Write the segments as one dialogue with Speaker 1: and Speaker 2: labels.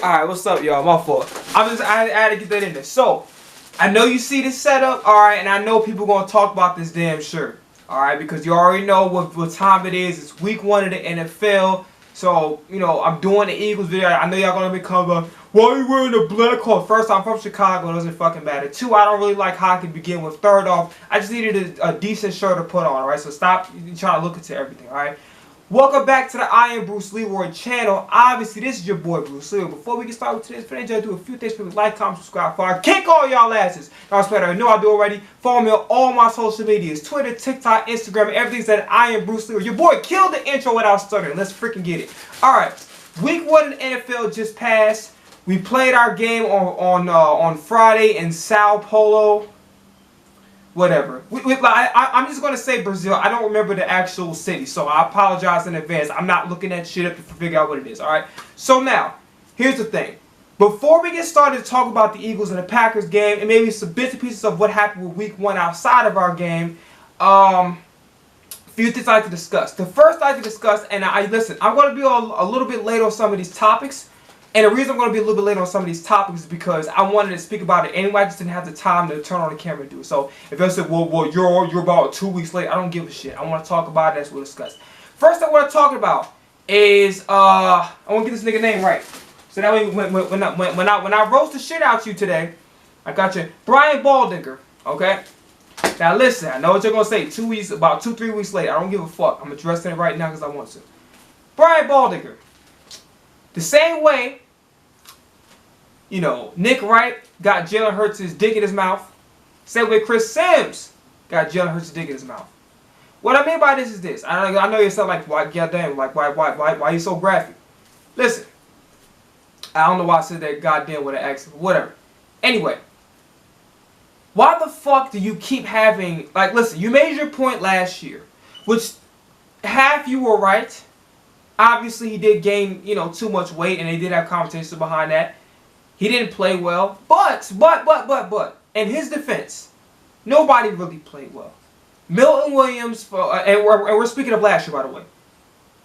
Speaker 1: Alright, what's up, y'all? My fault. I had to get that in there. So, I know you see this setup, alright, and I know people gonna talk about this damn shirt. Alright, because you already know what time it is. It's week 1 of the NFL. So, you know, I'm doing the Eagles video. I know y'all gonna be coming up, why are you wearing the black coat? First, I'm from Chicago, it doesn't fucking matter. 2, I don't really like hockey to begin with. Third off, I just needed a decent shirt to put on, alright? So stop trying to look into everything, alright? Welcome back to the I Am Bruce Leroi channel. Obviously, this is your boy Bruce Leroi. Before we get started with today's video, do a few things. Please like, comment, subscribe, follow. Kick all y'all asses. Y'all better know I do already. Follow me on all my social medias. Twitter, TikTok, Instagram, everything's at I Am Bruce Leroi. Your boy killed the intro without stuttering. Let's freaking get it. Alright, week 1 in the NFL just passed. We played our game on Friday in Sao Paulo. Whatever. I'm just going to say Brazil. I don't remember the actual city, so I apologize in advance. I'm not looking that shit up to figure out what it is, alright? So now, here's the thing. Before we get started to talk about the Eagles and the Packers game, and maybe some bits and pieces of what happened with week 1 outside of our game, a few things I'd like to discuss. The first I'd like to discuss, and listen, I'm going to be a little bit late on some of these topics. And the reason I'm going to be a little bit late on some of these topics is because I wanted to speak about it anyway. I just didn't have the time to turn on the camera and do it. So if I said, well, you're about 2 weeks late, I don't give a shit. I want to talk about it as we'll discuss. First thing I want to talk about is I want to get this nigga name right. So that way when I roast the shit out you today, I got you, Brian Baldinger. Okay. Now listen, I know what you're gonna say. 2 weeks, about 2-3 weeks later. I don't give a fuck. I'm addressing it right now because I want to. Brian Baldinger. The same way, you know, Nick Wright got Jalen Hurts' dick in his mouth. Same way Chris Sims got Jalen Hurts' dick in his mouth. What I mean by this is this. I know you sound like, why, goddamn, like, why you so graphic? Listen, I don't know why I said that goddamn with an accent, whatever. Anyway, why the fuck do you keep having, like, listen, you made your point last year, which half you were right. Obviously, he did gain, you know, too much weight, and they did have competition behind that. He didn't play well, but, in his defense, nobody really played well. Milton Williams, and we're speaking of last year, by the way.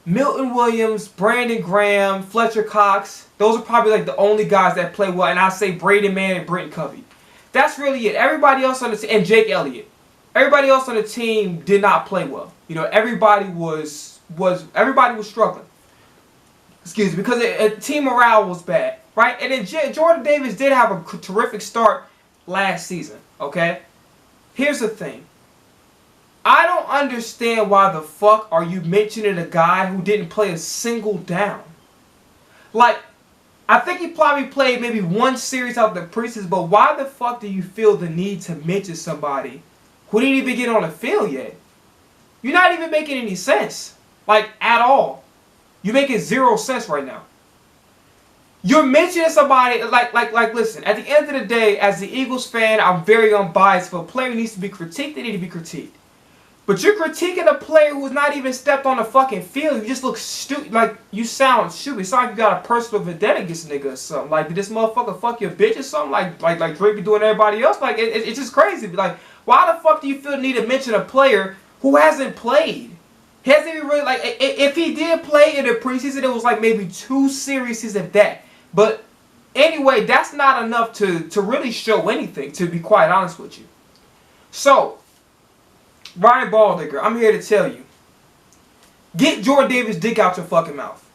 Speaker 1: Milton Williams, Brandon Graham, Fletcher Cox, those are probably like the only guys that play well, and I say Braden Mann and Brenton Covey. That's really it. Everybody else on the team, and Jake Elliott. Everybody else on the team did not play well. You know, everybody was struggling. Excuse me, because team morale was bad, right? And then Jordan Davis did have a terrific start last season, okay? Here's the thing. I don't understand why the fuck are you mentioning a guy who didn't play a single down. Like, I think he probably played maybe 1 series out of the preseason, but why the fuck do you feel the need to mention somebody who didn't even get on the field yet? You're not even making any sense. Like, at all. You're making 0 sense right now. You're mentioning somebody, listen, at the end of the day, as the Eagles fan, I'm very unbiased. If a player needs to be critiqued, they need to be critiqued. But you're critiquing a player who's not even stepped on the fucking field. You just look stupid, like, you sound stupid. It's like you got a personal vendetta against nigga or something. Like, did this motherfucker fuck your bitch or something? Like Drake be doing everybody else? Like, it's just crazy. Like, why the fuck do you feel the need to mention a player who hasn't played? He hasn't even really, like, if he did play in the preseason, it was like maybe 2 series of that. But anyway, that's not enough to really show anything, to be quite honest with you. So, Brian Baldinger, I'm here to tell you, get Jordan Davis' dick out your fucking mouth.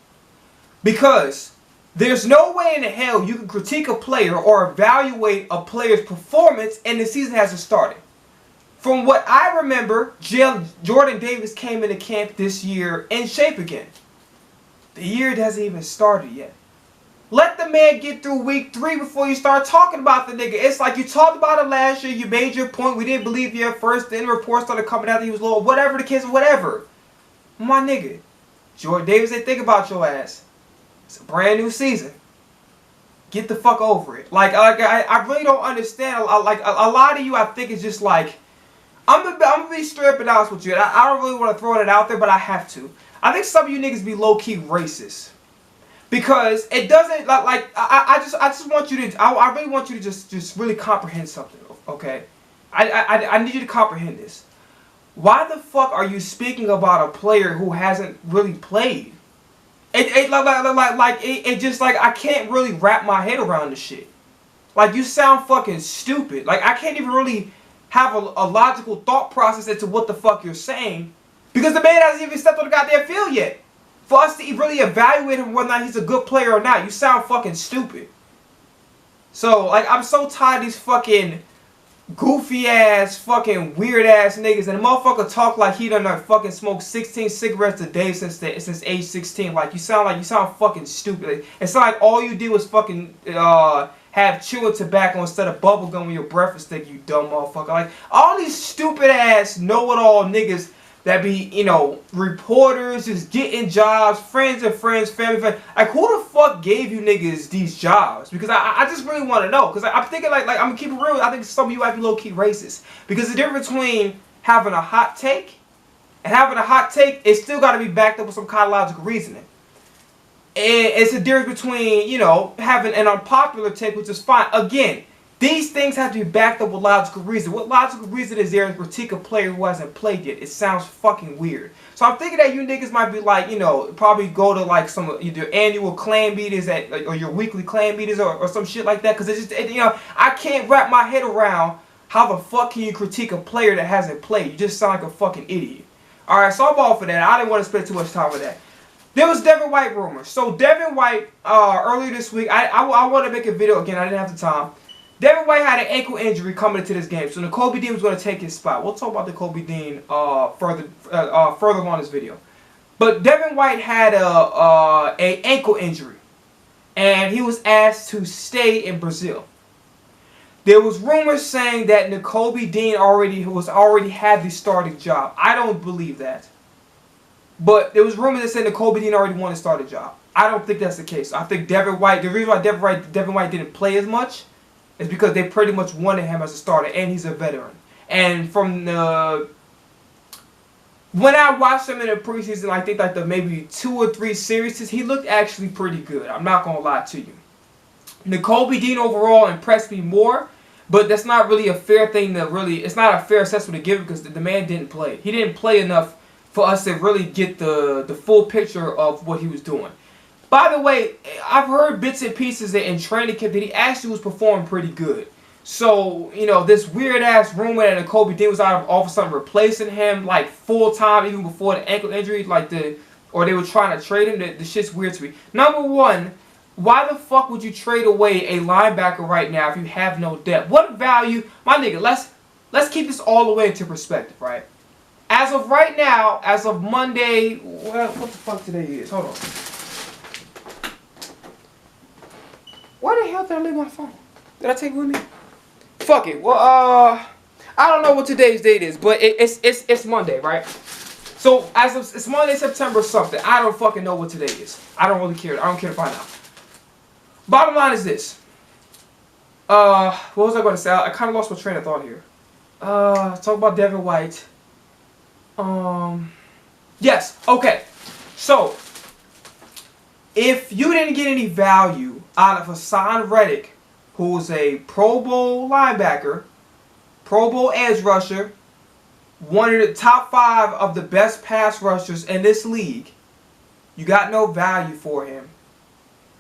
Speaker 1: Because there's no way in the hell you can critique a player or evaluate a player's performance and the season hasn't started. From what I remember, Jordan Davis came into camp this year in shape again. The year hasn't even started yet. Let the man get through week 3 before you start talking about the nigga. It's like you talked about him last year, you made your point, we didn't believe you at first, then reports started coming out that he was low, whatever the case, whatever. My nigga, Jordan Davis ain't think about your ass. It's a brand new season. Get the fuck over it. Like I really don't understand. Like a lot of you, I think it's just like, I'm gonna be straight up and honest with you. I don't really want to throw it out there, but I have to. I think some of you niggas be low-key racist. Because it doesn't, I just want you to, I really want you to just really comprehend something, okay? I need you to comprehend this. Why the fuck are you speaking about a player who hasn't really played? It just like I can't really wrap my head around this shit. Like, you sound fucking stupid. Like, I can't even really have a logical thought process into what the fuck you're saying, because the man hasn't even stepped on the goddamn field yet. For us to really evaluate him whether or not he's a good player or not, you sound fucking stupid. So, like, I'm so tired of these fucking goofy ass, fucking weird ass niggas, and the motherfucker talk like he done fucking smoked 16 cigarettes a day since age 16. Like, you sound fucking stupid. It's like all you did was fucking have chewing tobacco instead of bubble gum when your breath is thick, you dumb motherfucker. Like, all these stupid ass know-it-all niggas that be, you know, reporters, just getting jobs, friends of friends, family friends. Like, who the fuck gave you niggas these jobs? Because I just really want to know. Because I'm thinking, like, I'm going to keep it real. I think some of you might be low-key racist. Because the difference between having a hot take and having a hot take, it's still got to be backed up with some kind of logical reasoning. And it's the difference between, you know, having an unpopular take, which is fine. Again, these things have to be backed up with logical reason. What logical reason is there to critique a player who hasn't played yet? It sounds fucking weird. So I'm thinking that you niggas might be like, you know, probably go to like some either annual clan meetings or your weekly clan meetings or some shit like that. Because it's just, you know, I can't wrap my head around how the fuck can you critique a player that hasn't played. You just sound like a fucking idiot. Alright, so I'm off for that. I didn't want to spend too much time with that. There was Devin White rumors. So Devin White, earlier this week, I want to make a video again. I didn't have the time. Devin White had an ankle injury coming into this game, so Kobe Dean was going to take his spot. We'll talk about the Kobe Dean further on this video. But Devin White had a ankle injury, and he was asked to stay in Brazil. There was rumors saying that Kobe Dean already had the starting job. I don't believe that. But there was rumors that said Kobe Dean already won the starting job. I don't think that's the case. I think Devin White, the reason why Devin White didn't play as much is because they pretty much wanted him as a starter, and he's a veteran. And from when I watched him in the preseason, I think like the maybe 2 or 3 series, he looked actually pretty good. I'm not gonna lie to you. Kobe Dean overall impressed me more, but that's not really a fair thing to really. It's not a fair assessment to give because the man didn't play. He didn't play enough for us to really get the full picture of what he was doing. By the way, I've heard bits and pieces that in training camp that he actually was performing pretty good. So, you know, this weird-ass rumor that Kobe Dean was out of all of a sudden replacing him, like, full-time even before the ankle injury, or they were trying to trade him, the shit's weird to me. Number one, why the fuck would you trade away a linebacker right now if you have no depth? What value? My nigga, let's keep this all the way into perspective, right? As of right now, as of Monday, what the fuck today is? Hold on. Where the hell did I leave my phone? Did I take it with me? Fuck it. Well, I don't know what today's date is, but it's Monday, right? So it's Monday, September something. I don't fucking know what today is. I don't really care. I don't care to find out. Bottom line is this. What was I going to say? I kind of lost my train of thought here. Talk about Devin White. Yes. Okay. So, if you didn't get any value out of Hassan Reddick, who's a Pro Bowl linebacker, Pro Bowl edge rusher, one of the top 5 of the best pass rushers in this league, you got no value for him.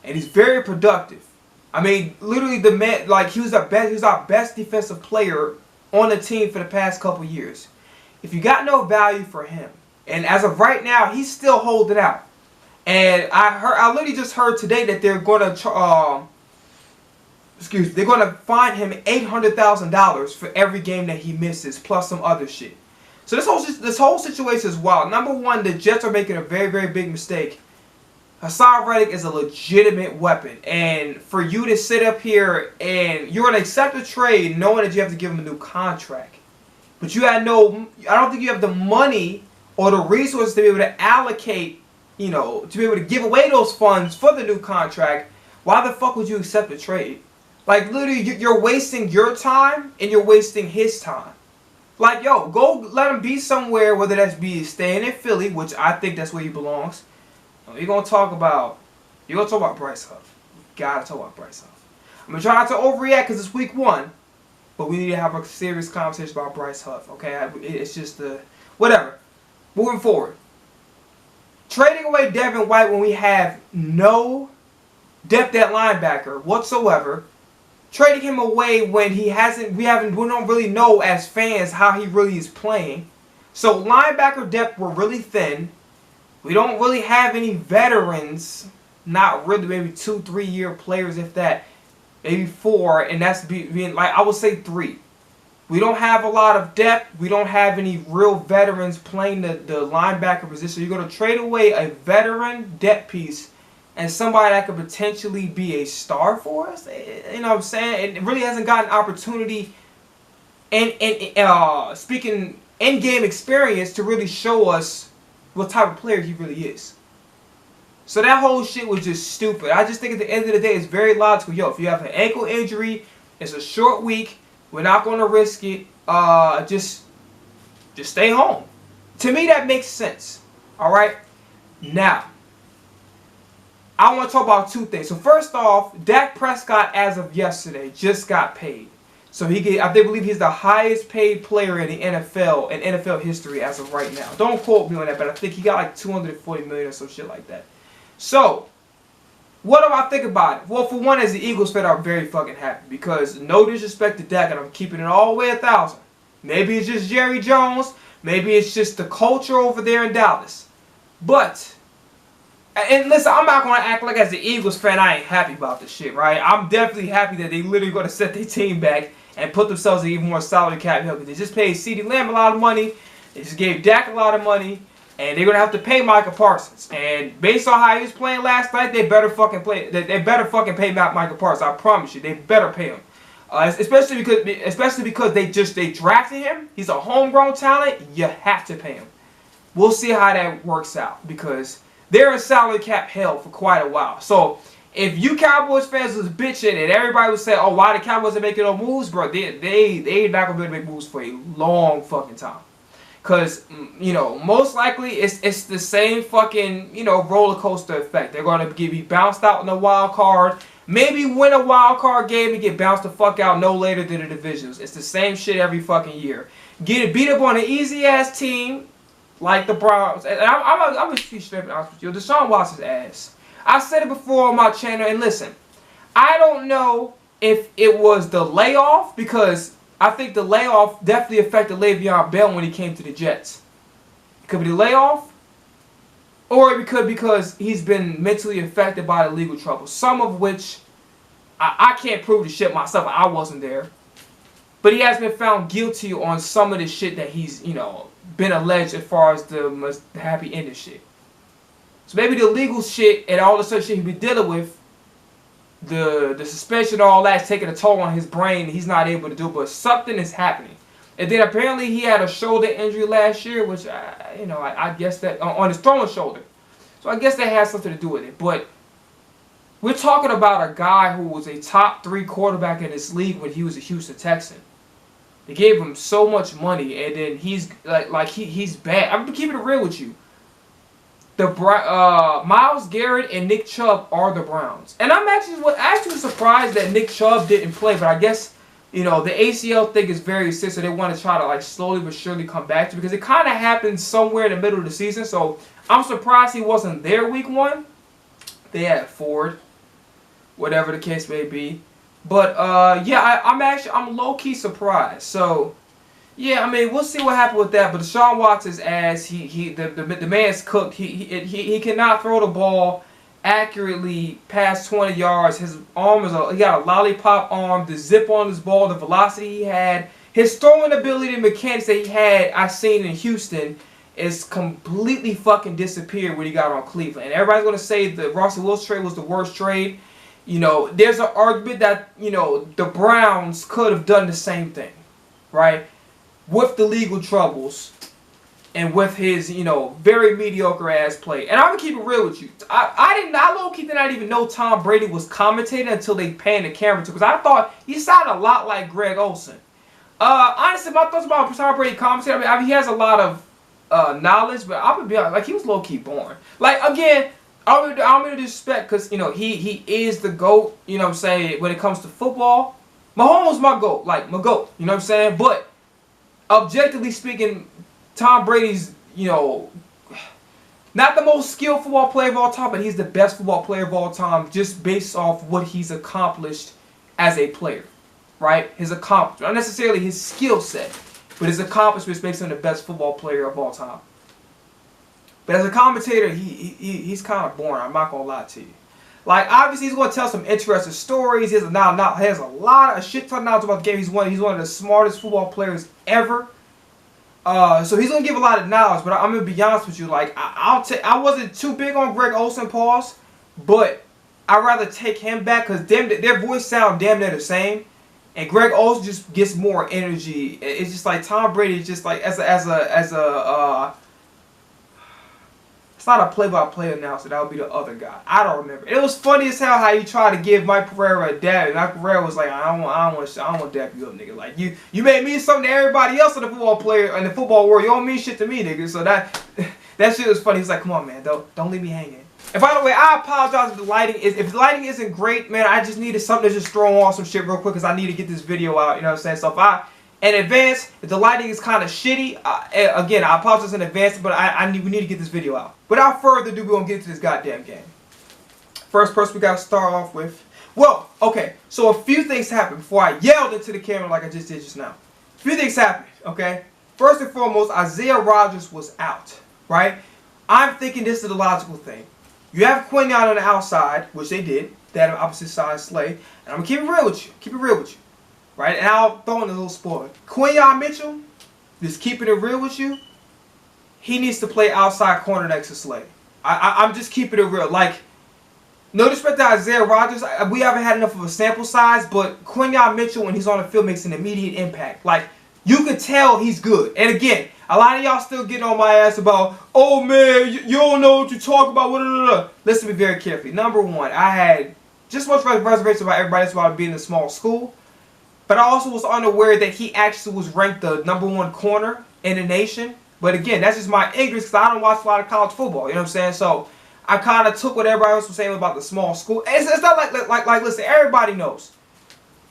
Speaker 1: And he's very productive. I mean, literally the man, like, he was our best defensive player on the team for the past couple years. If you got no value for him, and as of right now, he's still holding out. And I literally just heard today that they're going to, they're going to fine him $800,000 for every game that he misses, plus some other shit. So this whole situation is wild. Number one, the Jets are making a very, very big mistake. Hassan Reddick is a legitimate weapon, and for you to sit up here and you're going to accept a trade knowing that you have to give him a new contract, but I don't think you have the money or the resources to be able to allocate, you know, to be able to give away those funds for the new contract. Why the fuck would you accept a trade? Like, literally, you're wasting your time and you're wasting his time. Like, yo, go let him be somewhere, whether that's be staying in Philly, which I think that's where he belongs. You're gonna talk about Bryce Huff. You gotta talk about Bryce Huff. I'm gonna try not to overreact because it's week 1, but we need to have a serious conversation about Bryce Huff. Okay, it's just whatever. Moving forward. Trading away Devin White when we have no depth at linebacker whatsoever. Trading him away when we don't really know as fans how he really is playing. So linebacker depth, we're really thin. We don't really have any veterans. Not really, maybe 2-3 year players, if that. Maybe 4, and that's being like, I would say 3. We don't have a lot of depth. We don't have any real veterans playing the linebacker position. So you're going to trade away a veteran depth piece and somebody that could potentially be a star for us. You know what I'm saying? It really hasn't gotten opportunity and speaking in-game experience to really show us what type of player he really is. So that whole shit was just stupid. I just think at the end of the day, it's very logical. Yo, if you have an ankle injury, it's a short week, we're not going to risk it. Just stay home. To me, that makes sense. All right? Now, I want to talk about 2 things. So first off, Dak Prescott, as of yesterday, just got paid. So I believe he's the highest paid player in the NFL, in NFL history as of right now. Don't quote me on that, but I think he got like $240 million or some shit like that. So, what do I think about it? Well, for one, as the Eagles fan, I'm very fucking happy because no disrespect to Dak, and I'm keeping it all the way 1,000. Maybe it's just Jerry Jones. Maybe it's just the culture over there in Dallas. But, and listen, I'm not going to act like as the Eagles fan I ain't happy about this shit, right? I'm definitely happy that they literally going to set their team back and put themselves in even more salary cap help. They just paid CeeDee Lamb a lot of money. They just gave Dak a lot of money. And they're going to have to pay Micah Parsons. And based on how he was playing last night, they better fucking pay Micah Parsons. I promise you. They better pay him. Especially because they drafted him. He's a homegrown talent. You have to pay him. We'll see how that works out. Because they're in salary cap hell for quite a while. So, if you Cowboys fans was bitching and everybody was saying, oh, why the Cowboys are making no moves, bro, they not going to be able to make moves for a long fucking time. Because, you know, most likely it's the same fucking, you know, roller coaster effect. They're going to be bounced out in the wild card. Maybe win a wild card game and get bounced the fuck out no later than the divisions. It's the same shit every fucking year. Get beat up on an easy-ass team like the Browns. And I'm going to be straight honest with you. Deshaun Watson's ass. I've said it before on my channel. And listen, I don't know if it was the layoff because I think the layoff definitely affected Le'Veon Bell when he came to the Jets. It could be the layoff, or it could be because he's been mentally affected by the legal trouble. Some of which I can't prove the shit myself. I wasn't there. But he has been found guilty on some of the shit that he's, you know, been alleged as far as the happy ending shit. So maybe the legal shit and all the such shit he's been dealing with, the suspension, all that's taking a toll on his brain. He's not able to do it, but something is happening. And then apparently he had a shoulder injury last year, which, I guess that, on his throwing shoulder. So I guess that has something to do with it. But we're talking about a guy who was a top 3 quarterback in this league when he was a Houston Texan. They gave him so much money, and then he's he's bad. I'm keeping it real with you. Myles Garrett and Nick Chubb are the Browns. And I'm actually surprised that Nick Chubb didn't play, but I guess, you know, the ACL thing is very serious, so they want to try to, like, slowly but surely come back to it because it kind of happened somewhere in the middle of the season, so I'm surprised he wasn't there week 1. They had Ford, whatever the case may be. But, yeah, I'm low-key surprised, so yeah, I mean, we'll see what happens with that. But Deshaun Watson's ass, the man's cooked. He cannot throw the ball accurately past 20 yards. His arm he got a lollipop arm. The zip on his ball, the velocity he had, his throwing ability, and mechanics that he had, I seen in Houston, is completely fucking disappeared when he got on Cleveland. And everybody's gonna say the Russell Wilson trade was the worst trade. You know, there's an argument that, you know, the Browns could have done the same thing, right? With the legal troubles and with his, you know, very mediocre ass play. And I'm going to keep it real with you. I low-key did not even know Tom Brady was commentating until they panned the camera to, because I thought he sounded a lot like Greg Olsen. Honestly, my thoughts about Tom Brady commentating, I mean, he has a lot of knowledge, but I'm going to be honest, like, he was low-key boring. Like, again, I'm going to disrespect because, you know, he is the GOAT, you know what I'm saying, when it comes to football. Mahomes my GOAT, like, my GOAT, you know what I'm saying? But objectively speaking, Tom Brady's, you know, Not the most skilled football player of all time, but he's the best football player of all time just based off what he's accomplished as a player, right? His accomplishment, not necessarily his skill set, but his accomplishments makes him the best football player of all time. But as a commentator, he's kind of boring. I'm not gonna lie to you. Like, obviously, he's gonna tell some interesting stories. He has a shit ton of knowledge about the game. He's one of the smartest football players ever. So he's gonna give a lot of knowledge. But I'm gonna be honest with you. Like, I wasn't too big on Greg Olsen, pause, but I'd rather take him back because their voice sound damn near the same. And Greg Olsen just gets more energy. It's just like Tom Brady is just like as a it's not a play-by-play announcer. That would be the other guy. I don't remember. It was funny as hell how he tried to give Mike Pereira a dab. And Mike Pereira was like, I don't want to dab you up, nigga. Like you made me something to everybody else in the football player in the football world. You don't mean shit to me, nigga. So that shit was funny. He's like, come on, man, don't leave me hanging. And by the way, I apologize if the lighting isn't great, man. I just needed something to just throw on some shit real quick because I need to get this video out. You know what I'm saying? So in advance, if the lighting is kind of shitty, again, I apologize in advance, but we need to get this video out. Without further ado, we're going to get into this goddamn game. First person we got to start off with. Well, okay, so a few things happened before I yelled into the camera like I just did just now. A few things happened, okay? First and foremost, Isaiah Rodgers was out, right? I'm thinking this is the logical thing. You have Quinyon on the outside, which they did. They had an opposite side Slay. And I'm going to keep it real with you. Keep it real with you. Right? And I'll throw in a little spoiler. Quinyon Mitchell, just keeping it real with you, he needs to play outside corner next to Slay. I'm just keeping it real. Like, no disrespect to Isaiah Rodgers, we haven't had enough of a sample size, but Quinyon Mitchell, when he's on the field, makes an immediate impact. Like, you can tell he's good. And again, a lot of y'all still getting on my ass about, oh man, you don't know what you talk about. Listen to me very carefully. Number one, I had just much reservation about everybody else about being in a small school. But I also was unaware that he actually was ranked the #1 corner in the nation. But again, that's just my ignorance because I don't watch a lot of college football. You know what I'm saying? So I kind of took what everybody else was saying about the small school. It's not like listen, everybody knows.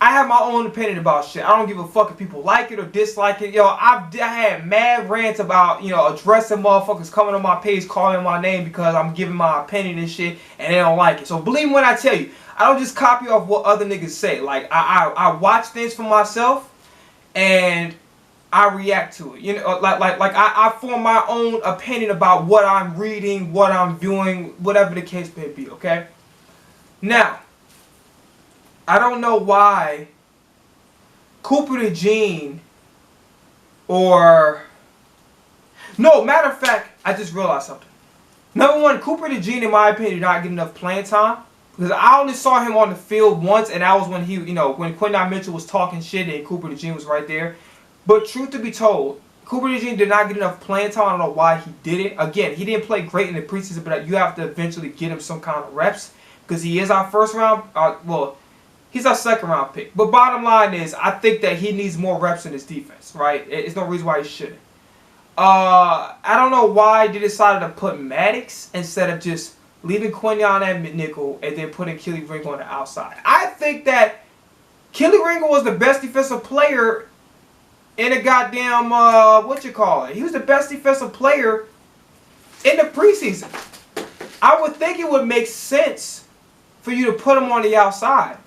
Speaker 1: I have my own opinion about shit. I don't give a fuck if people like it or dislike it. Yo, I had mad rants about, addressing motherfuckers coming on my page, calling my name because I'm giving my opinion and shit, and they don't like it. So believe me when I tell you, I don't just copy off what other niggas say. Like, I watch things for myself, and I react to it. I form my own opinion about what I'm reading, what I'm viewing, whatever the case may be, okay? Now, I don't know why Cooper DeJean or... No, matter of fact, I just realized something. Number one, Cooper DeJean, in my opinion, did not get enough playing time. Because I only saw him on the field once, and that was when when Quinyon Mitchell was talking shit and Cooper DeJean was right there. But truth to be told, Cooper DeJean did not get enough playing time. I don't know why he did it. Again, he didn't play great in the preseason, but you have to eventually get him some kind of reps. Because he is our first round, he's our second round pick. But bottom line is, I think that he needs more reps in his defense, right? There's no reason why he shouldn't. I don't know why they decided to put Maddox instead of just leaving Quinyon at nickel and then putting Kelly Ringo on the outside. I think that Kelly Ringo was the best defensive player in a goddamn, he was the best defensive player in the preseason. I would think it would make sense for you to put him on the outside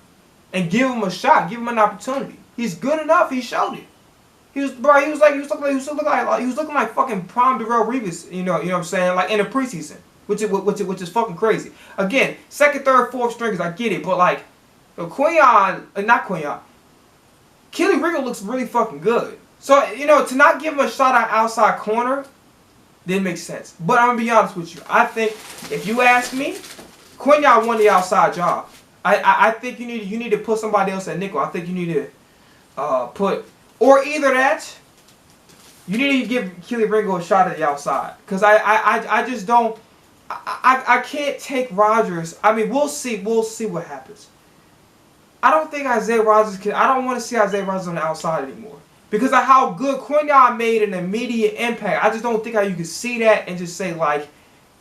Speaker 1: and give him a shot, give him an opportunity. He's good enough. He showed it. He was looking like fucking prime Darrell Revis. You know what I'm saying? Like in the preseason, which is fucking crazy. Again, second, third, fourth stringers, I get it, but like, Kelly Ringo looks really fucking good. So to not give him a shot at outside corner didn't make sense. But I'm gonna be honest with you. I think if you ask me, Quinyon won the outside job. I think you need to put somebody else at nickel. I think you need to put, or either that, you need to give Kelly Ringo a shot at the outside. Because I just don't, I can't take Rodgers. I mean, we'll see what happens. I don't think Isaiah Rodgers can, I don't want to see Isaiah Rodgers on the outside anymore. Because of how good Quinyon made an immediate impact. I just don't think how you can see that and just say, like,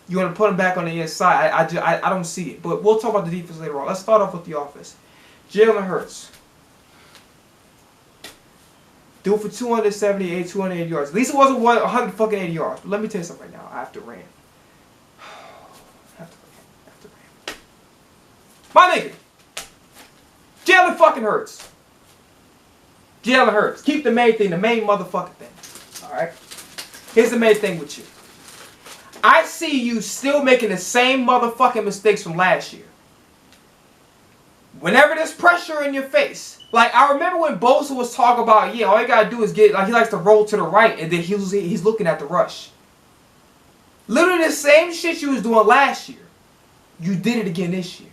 Speaker 1: you want to put him back on the inside. I don't see it. But we'll talk about the defense later on. Let's start off with the offense. Jalen Hurts. Threw for 278, 280 yards. At least it wasn't 180 yards. But let me tell you something right now. I have to rant. My nigga. Jalen fucking Hurts. Jalen Hurts. Keep the main thing, the main motherfucking thing. Alright? Here's the main thing with you. I see you still making the same motherfucking mistakes from last year. Whenever there's pressure in your face. Like, I remember when Bosa was talking about, yeah, all you gotta do is get, like, he likes to roll to the right, and then he's looking at the rush. Literally the same shit you was doing last year. You did it again this year.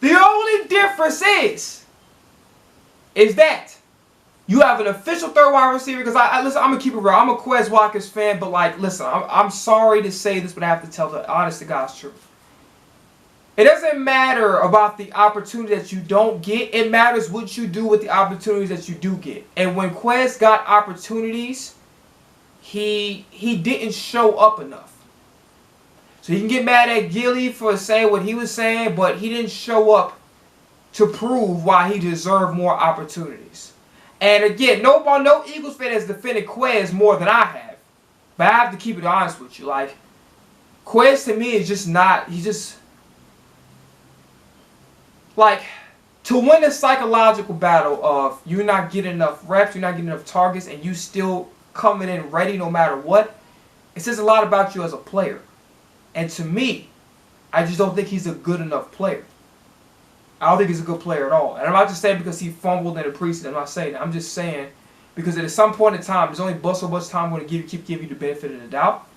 Speaker 1: The only difference is that you have an official third wide receiver. Because listen, I'm gonna keep it real. I'm a Quez Watkins fan, but like, listen, I'm sorry to say this, but I have to tell the honest to God's truth. It doesn't matter about the opportunity that you don't get. It matters what you do with the opportunities that you do get. And when Quez got opportunities, he didn't show up enough. So you can get mad at Gilly for saying what he was saying, but he didn't show up to prove why he deserved more opportunities. And again, no Eagles fan has defended Quez more than I have. But I have to keep it honest with you. Like, Quez to me is just not, he's just, like, to win the psychological battle of you're not getting enough reps, you're not getting enough targets, and you still coming in ready no matter what, it says a lot about you as a player. And to me, I just don't think he's a good enough player. I don't think he's a good player at all. And I'm not just saying because he fumbled in the preseason. I'm not saying that. I'm just saying because at some point in time, there's only so much time I'm going to keep giving you the benefit of the doubt.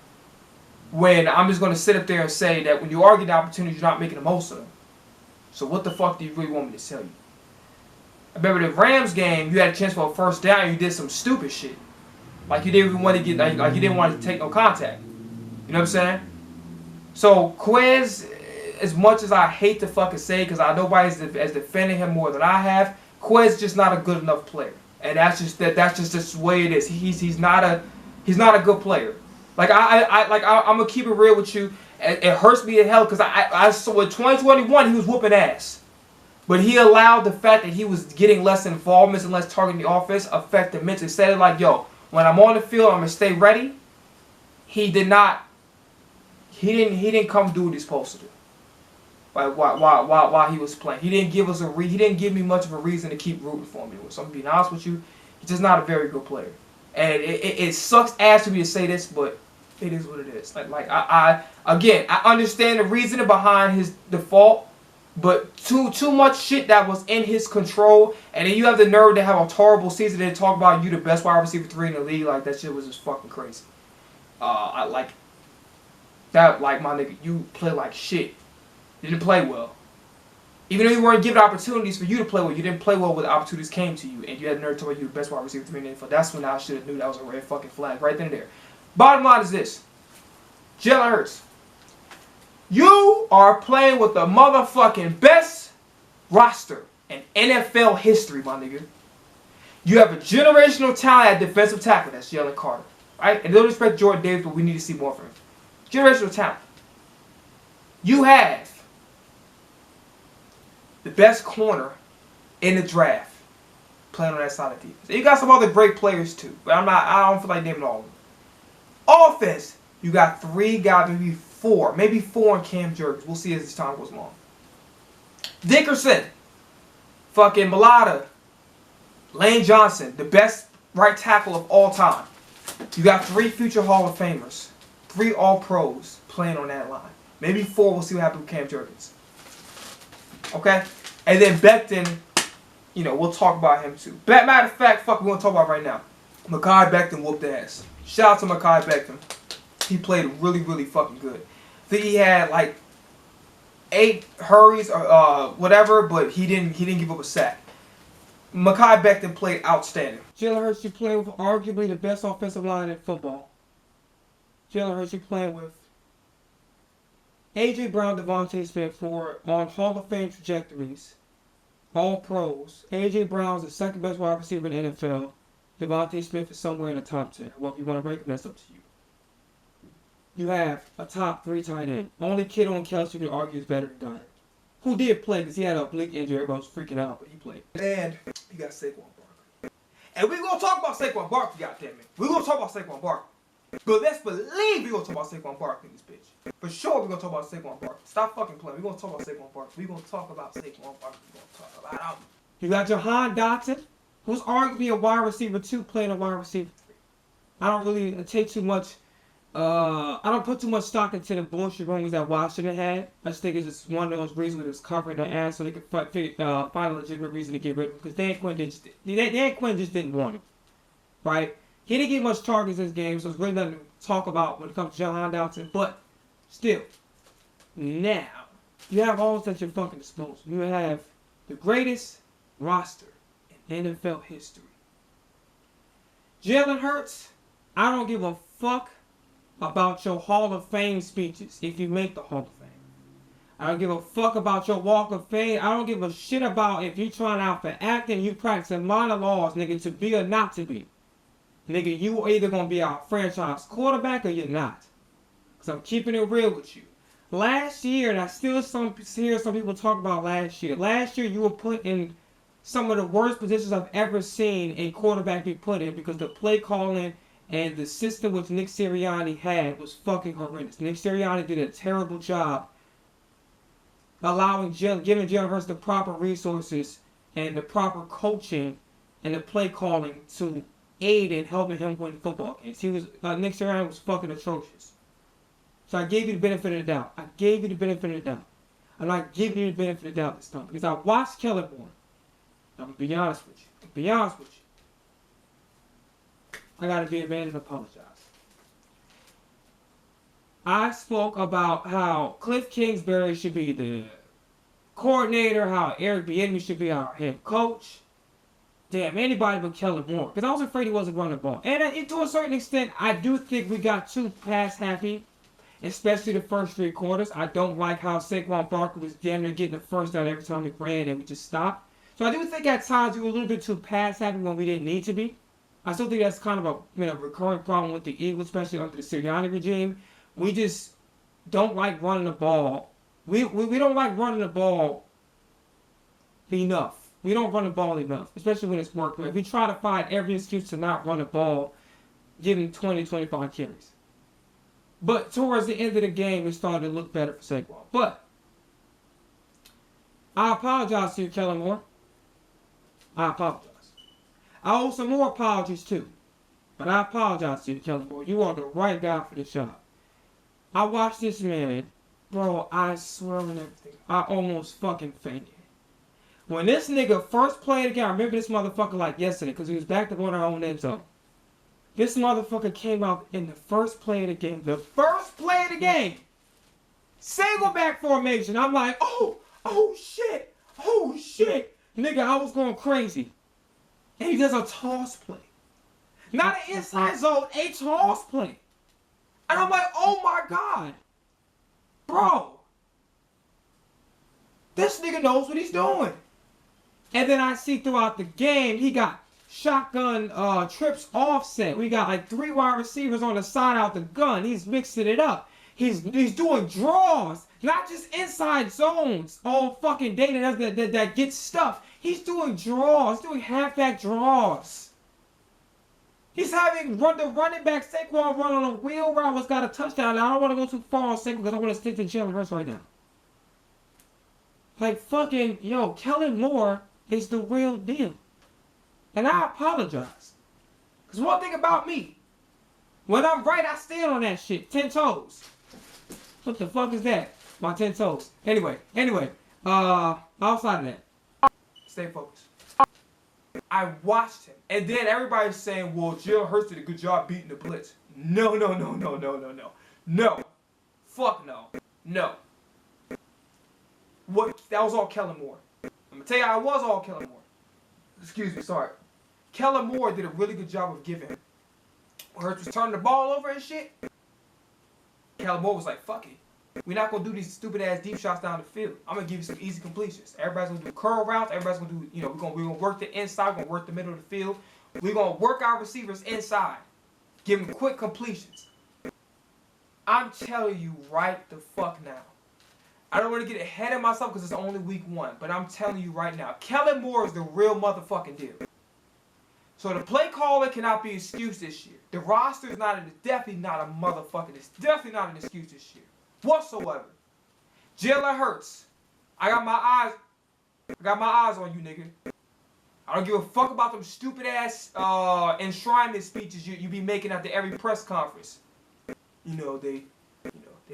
Speaker 1: When I'm just going to sit up there and say that when you are getting opportunities, you're not making the most of them. So what the fuck do you really want me to tell you? I remember the Rams game, you had a chance for a first down, and you did some stupid shit. Like you didn't even want to get, like you didn't want to take no contact. You know what I'm saying? So Quez, as much as I hate to fucking say, because I nobody's as defending him more than I have, Quez just not a good enough player, and that's just the way it is. He's not a good player. Like I'm gonna keep it real with you. It hurts me to hell because I saw in 2021 he was whooping ass. But he allowed the fact that he was getting less involvement and less targeting the offense affect him mentally. Said it like, yo, when I'm on the field, I'm gonna stay ready. He didn't come do what he's supposed to do. Like while he was playing. He didn't give me much of a reason to keep rooting for him. So I'm being honest with you, he's just not a very good player. And it sucks ass for me to say this, but it is what it is. Like I understand the reasoning behind his default, but too much shit that was in his control, and then you have the nerve to have a horrible season and talk about you the best wide receiver 3 in the league. Like that shit was just fucking crazy. My nigga, you play like shit. You didn't play well. Even though you weren't given opportunities for you to play well, you didn't play well when the opportunities came to you, and you had the nerve to tell you the best wide receiver 3 in the NFL. That's when I should have knew that was a red fucking flag right then and there. Bottom line is this. Jalen Hurts. You are playing with the motherfucking best roster in NFL history, my nigga. You have a generational talent at defensive tackle. That's Jalen Carter. Right? And don't respect Jordan Davis, but we need to see more from him. Generational talent. You have the best corner in the draft playing on that side of the defense. And you got some other great players too, but I don't feel like naming all of them. Offense, you got 3 guys, maybe four in Cam Jurgens. We'll see as this time goes along. Dickerson, fucking Mulata, Lane Johnson, the best right tackle of all time. You got 3 future Hall of Famers, 3 All-Pros playing on that line. Maybe 4, we'll see what happens with Cam Jurgens. Okay? And then Becton, we'll talk about him too. Matter of fact, we're going to talk about right now. Mekhi Becton whooped ass. Shout out to Mekhi Becton. He played really, really fucking good. I think he had like 8 hurries or whatever, but he didn't give up a sack. Mekhi Becton played outstanding. Jalen Hurts, you playing with arguably the best offensive line in football. Jalen Hurts, you playing with A.J. Brown, Devontae Smith on Hall of Fame trajectories. All pros. A.J. Brown's the second best wide receiver in the NFL. Devontae Smith is somewhere in the top 10. Well, if you want to rank him, that's up to you. You have a top 3 tight end. Only kid on Kelsey you can argue is better than Dyer. Who did play because he had a oblique injury. Everybody was freaking out, but he played. And you got Saquon Barkley. And we're going to talk about Saquon Barkley, goddammit. We're going to talk about Saquon Barkley. But let's believe we're going to talk about Saquon Barkley in this bitch. For sure we're going to talk about Saquon Barkley. Stop fucking playing. We're going to talk about Saquon Barkley. We're going to talk about Saquon Barkley. We're going to talk about him. You got Jahan Dotson, who's arguably a wide receiver 2 playing a wide receiver 3. I don't really take too much, I don't put too much stock into the bullshit rumors that Washington had. I just think it's just one of those reasons it was covering their ass so they could find a legitimate reason to get rid of him. Because Dan Quinn just didn't want him. Right? He didn't get much targets in this game, so it's really nothing to talk about when it comes to Jahan Dotson. But, still, now, you have all at your fucking disposal. You have the greatest roster in NFL history. Jalen Hurts, I don't give a fuck about your Hall of Fame speeches if you make the Hall of Fame. I don't give a fuck about your Walk of Fame. I don't give a shit about if you're trying out for acting, you practicing monologues, nigga, to be or not to be. Nigga, you are either going to be our franchise quarterback or you're not. Because I'm keeping it real with you. Last year, and I still hear some people talk about last year. Last year, you were put in some of the worst positions I've ever seen a quarterback be put in because the play calling and the system which Nick Sirianni had was fucking horrendous. Nick Sirianni did a terrible job giving Jalen Hurts the proper resources and the proper coaching and the play calling to aid in helping him win football games. Nick Sirianni was fucking atrocious. So I gave you the benefit of the doubt. I'm not giving you the benefit of the doubt this time because I watched Kellen Moore. I'm going to be honest with you. I got to be a man and apologize. I spoke about how Cliff Kingsbury should be the coordinator, how Eric Bieniemy should be our head coach. Damn, anybody but Kellen Moore. Because I was afraid he wasn't running the ball. And to a certain extent, I do think we got too pass happy, especially the first 3 quarters. I don't like how Saquon Barkley was damn near getting the first down every time he ran and we just stopped. So I do think at times we were a little bit too pass happy when we didn't need to be. I still think that's kind of a recurring problem with the Eagles, especially under the Sirianni regime. We just don't like running the ball. We don't like running the ball enough. We don't run the ball enough, especially when it's working. If we try to find every excuse to not run the ball, giving 20, 25 carries. But towards the end of the game, it started to look better for Saquon. But I apologize to you, Kellen Moore. I apologize. I owe some more apologies too. But I apologize to you, Kellen Moore. You are the right guy for the job. I watched this man, bro, I swear on everything. I almost fucking fainted. When this nigga first played the game, I remember this motherfucker like yesterday because he was back to going our own end zone. This motherfucker came out in the first play of the game. The first play of the game. Single back formation. I'm like, oh shit. Nigga, I was going crazy. And he does a toss play. Not an inside zone, a toss play. And I'm like, oh my God. Bro. This nigga knows what he's doing. And then I see throughout the game, he got shotgun trips offset. We got like 3 wide receivers on the side out the gun. He's mixing it up. He's doing draws. Not just inside zones all fucking day that gets stuff. He's doing draws. Doing halfback draws. He's having the running back Saquon run on a wheel route was got a touchdown. Now I don't want to go too far on Saquon because I want to stick to Jalen Hurts right now. Like fucking, Kellen Moore is the real deal. And I apologize. Because one thing about me, when I'm right, I stand on that shit. 10 toes. What the fuck is that? My 10 toes. Anyway. Outside of that, stay focused. I watched him. And then everybody's saying, well, Jalen Hurts did a good job beating the blitz. No. No. Fuck no. No. That was all Kellen Moore. I'm going to tell you how it was all Kellen Moore. Excuse me, sorry. Kellen Moore did a really good job of giving him. When Hurts was turning the ball over and shit, Kellen Moore was like, fuck it. We're not going to do these stupid ass deep shots down the field. I'm going to give you some easy completions. Everybody's going to do curl routes. Everybody's going to do, we're going to work the inside. We're going to work the middle of the field. We're going to work our receivers inside. Give them quick completions. I'm telling you right the fuck now. I don't want to get ahead of myself because it's only week 1. But I'm telling you right now. Kellen Moore is the real motherfucking deal. So the play caller cannot be excused this year. The roster is definitely not a motherfucking, it's definitely not an excuse this year. Whatsoever. Jalen Hurts. I got my eyes on you, nigga. I don't give a fuck about them stupid ass enshrinement speeches you be making after every press conference. They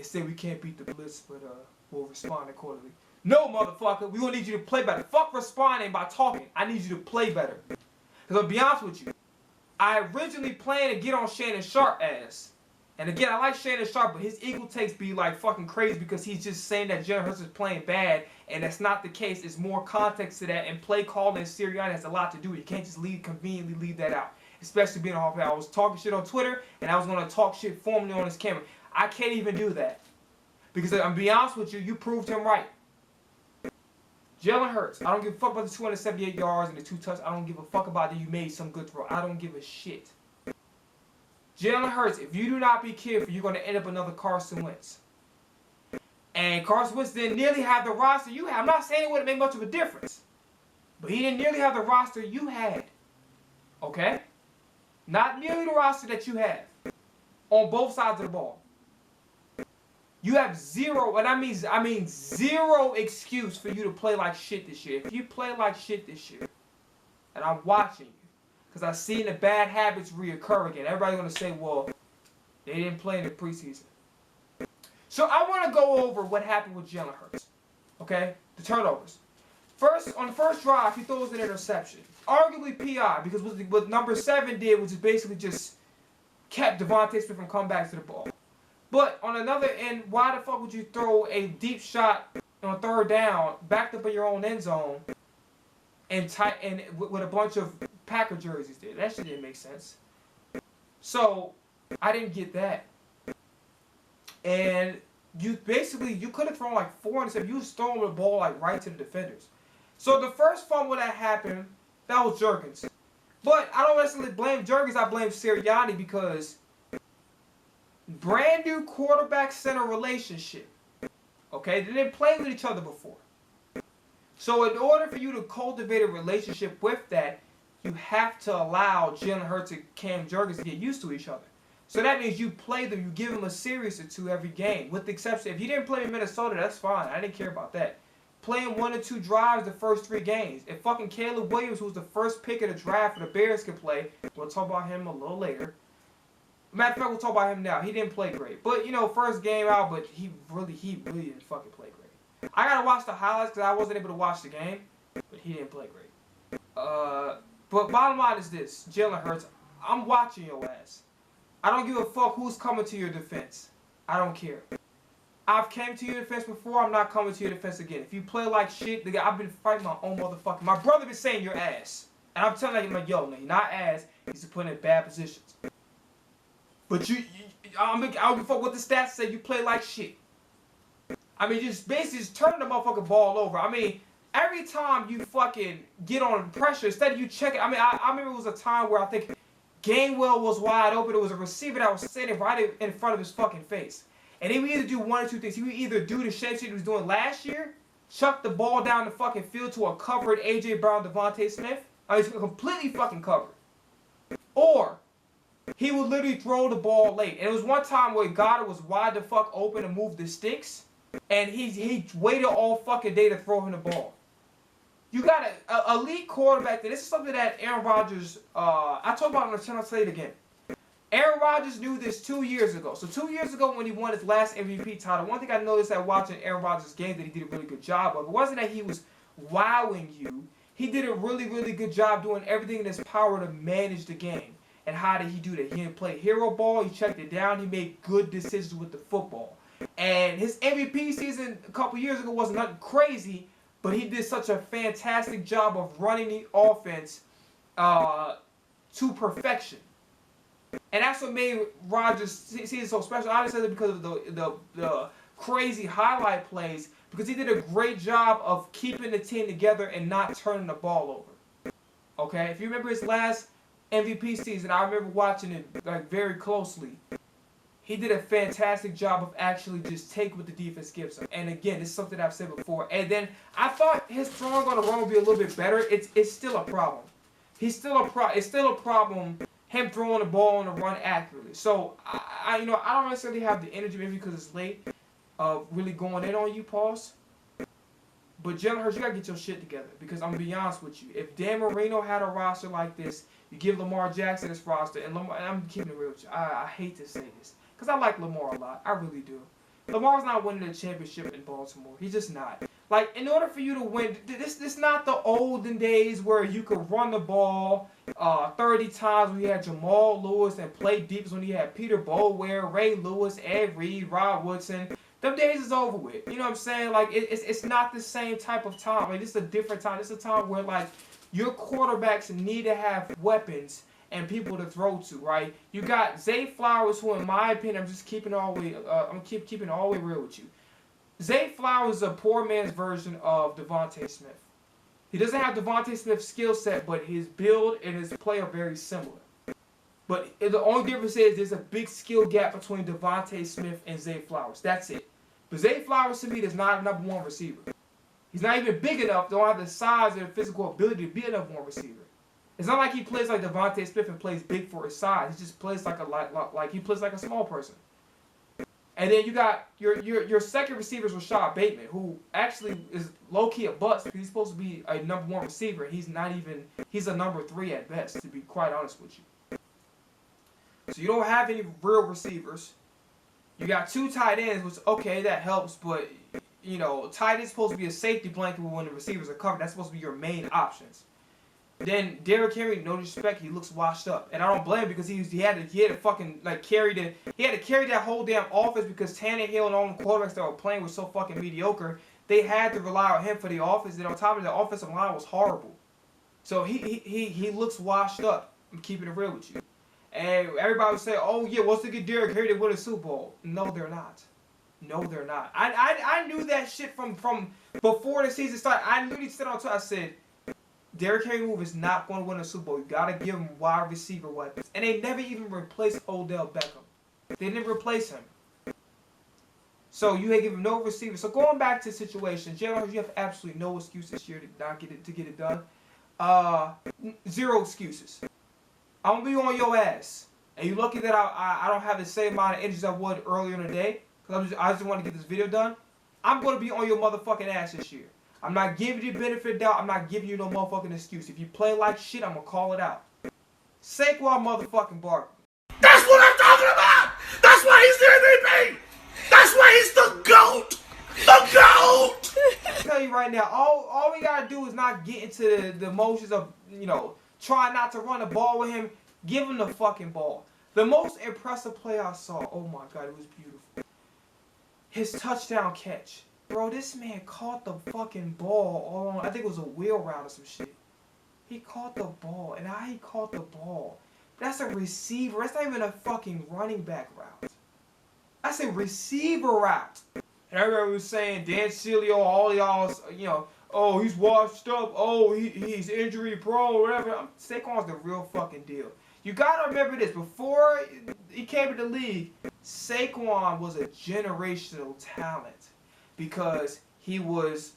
Speaker 1: say we can't beat the blitz, but we'll respond accordingly. No, motherfucker, we gonna need you to play better. Fuck responding by talking. I need you to play better. Because I'll be honest with you, I originally planned to get on Shannon Sharp ass. And again, I like Shannon Sharp, but his equal takes be like fucking crazy because he's just saying that Jalen Hurts is playing bad, and that's not the case. There's more context to that, and play calling and Sirianni has a lot to do with it. You can't just conveniently leave that out, especially being a Hall of Fame. I was talking shit on Twitter, and I was going to talk shit formally on this camera. I can't even do that because I'm be honest with you, you proved him right. Jalen Hurts, I don't give a fuck about the 278 yards and the 2 touchdowns. I don't give a fuck about that you made some good throw. I don't give a shit. Jalen Hurts, if you do not be careful, you're going to end up another Carson Wentz. And Carson Wentz didn't nearly have the roster you had. I'm not saying it wouldn't make much of a difference. But he didn't nearly have the roster you had. Okay? Not nearly the roster that you have. On both sides of the ball. You have zero, and I mean zero excuse for you to play like shit this year. If you play like shit this year, and I'm watching you, because I've seen the bad habits reoccur again. Everybody's going to say, well, they didn't play in the preseason. So I want to go over what happened with Jalen Hurts. Okay? The turnovers. First, on the first drive, he throws an interception. Arguably PI, because what number 7 did was basically just kept Devontae Smith from coming back to the ball. But on another end, why the fuck would you throw a deep shot on 3rd down, backed up in your own end zone, and with a bunch of Packer jerseys there? That shit didn't make sense. So I didn't get that. And you could have thrown like 4 interceptions. You was throwing the ball like right to the defenders. So the first fumble that happened, that was Jurgens. But I don't necessarily blame Jurgens. I blame Sirianni because brand new quarterback center relationship. Okay, they didn't play with each other before. So in order for you to cultivate a relationship with that, you have to allow Jalen Hurts and Cam Jurgens to get used to each other. So that means you play them, you give them a series or 2 every game. With the exception, if you didn't play in Minnesota, that's fine. I didn't care about that. Playing 1 or 2 drives the first 3 games. If fucking Caleb Williams, who was the first pick of the draft for the Bears, could play, we'll talk about him a little later. Matter of fact, we'll talk about him now. He didn't play great. But, first game out, but he really didn't fucking play great. I gotta watch the highlights because I wasn't able to watch the game. But he didn't play great. But bottom line is this. Jalen Hurts, I'm watching your ass. I don't give a fuck who's coming to your defense. I don't care. I've came to your defense before. I'm not coming to your defense again. If you play like shit, nigga, I've been fighting my own motherfucker. My brother been saying you're ass. And I'm telling him, like, yo, no, you're not ass. He's putting in bad positions. But I don't give a fuck what the stats say. You play like shit. I mean, just basically just turning the motherfucking ball over. I mean, every time you fucking get on pressure, instead of you checking. I mean, I remember it was a time where I think Gainwell was wide open. It was a receiver that was sitting right in front of his fucking face. And he would either do 1 or 2 things. He would either do the shit he was doing last year, chuck the ball down the fucking field to a covered A.J. Brown, Devontae Smith. I mean, completely fucking covered. Or he would literally throw the ball late. And it was one time where Goddard was wide the fuck open to move the sticks. And he waited all fucking day to throw him the ball. You got an elite quarterback. This is something that Aaron Rodgers, I talked about on the channel, I'll say it again. Aaron Rodgers knew this 2 years ago. So 2 years ago when he won his last MVP title, one thing I noticed at watching Aaron Rodgers' game that he did a really good job of, it wasn't that he was wowing you. He did a really, really good job doing everything in his power to manage the game. And how did he do that? He didn't play hero ball. He checked it down. He made good decisions with the football. And his MVP season a couple years ago wasn't nothing crazy, but he did such a fantastic job of running the offense to perfection. And that's what made Rodgers season so special. I didn't say that because of the crazy highlight plays, because he did a great job of keeping the team together and not turning the ball over. Okay? If you remember his last MVP season, I remember watching it like very closely. He did a fantastic job of actually just taking what the defense gives him. And again, this is something I've said before. And then I thought his throwing on the run would be a little bit better. It's still a problem. It's still a problem. Him throwing the ball on the run accurately. So I don't necessarily have the energy, maybe because it's late, of really going in on you, pause. But Jalen Hurts, you gotta get your shit together, because I'm gonna be honest with you. If Dan Marino had a roster like this, you give Lamar Jackson this roster, and I'm keeping it real with you. I hate to say this, because I like Lamar a lot. I really do. Lamar's not winning the championship in Baltimore. He's just not. Like, in order for you to win, this not the olden days where you could run the ball 30 times when you had Jamal Lewis and play deep when you had Peter Boulware, Ray Lewis, Ed Reed, Rod Woodson. Them days is over with. You know what I'm saying? Like, it's not the same type of time. Like, this is a different time. This is a time where, like, your quarterbacks need to have weapons and people to throw to, right? You got Zay Flowers, who, in my opinion, I'm just keeping all the way, keeping it all the way real with you. Zay Flowers is a poor man's version of Devontae Smith. He doesn't have Devontae Smith's skill set, but his build and his play are very similar. But the only difference is there's a big skill gap between Devontae Smith and Zay Flowers. That's it. But Zay Flowers, to me, is not a number one receiver. He's not even big enough, don't have the size and the physical ability to be a number one receiver. It's not like he plays like Devontae Smith and plays big for his size. He just plays like he plays like a small person. And then you got your second receiver is Rashad Bateman, who actually is low-key a bust because he's supposed to be a number one receiver. He's not even, he's a number 3 at best, to be quite honest with you. So you don't have any real receivers. You got 2 tight ends, which, okay, that helps, but, you know, tight end's supposed to be a safety blanket when the receivers are covered. That's supposed to be your main options. Then Derrick Henry, no disrespect, he looks washed up, and I don't blame him because he had to fucking like carry that whole damn offense because Tannehill and all the quarterbacks that were playing were so fucking mediocre. They had to rely on him for the offense. And on top of it, the offensive line was horrible, so he looks washed up. I'm keeping it real with you. And everybody would say, "Oh yeah, once they get Derrick Henry, they win a Super Bowl." No, they're not. No, they're not. I knew that shit from before the season started. I literally said on Twitter, I said, Derrick Henry move is not going to win a Super Bowl. You got to give him wide receiver weapons. And they never even replaced Odell Beckham. They didn't replace him. So you had given him no receiver. So going back to the situation, Jalen, you have absolutely no excuse this year to not get it done. 0 excuses. I'm going to be on your ass. And you're lucky that I don't have the same amount of energy as I would earlier in the day. Because I just want to get this video done. I'm going to be on your motherfucking ass this year. I'm not giving you the benefit of doubt. I'm not giving you no motherfucking excuse. If you play like shit, I'm going to call it out. Saquon motherfucking Barkley.
Speaker 2: That's what I'm talking about! That's why he's the MVP! That's why he's the GOAT! The GOAT!
Speaker 1: I tell you right now, all we got to do is not get into the motions of, you know, trying not to run the ball with him. Give him the fucking ball. The most impressive play I saw, oh my God, it was beautiful. His touchdown catch. Bro, this man caught the fucking ball on, I think it was a wheel route or some shit. He caught the ball, and how he caught the ball. That's a receiver. That's not even a fucking running back route. That's a receiver route. And everybody was saying, Dan Cilio, all y'all, you know, oh, he's washed up. Oh, he's injury prone, whatever. Saquon's the real fucking deal. You gotta remember this. Before he came to the league, Saquon was a generational talent. Because he was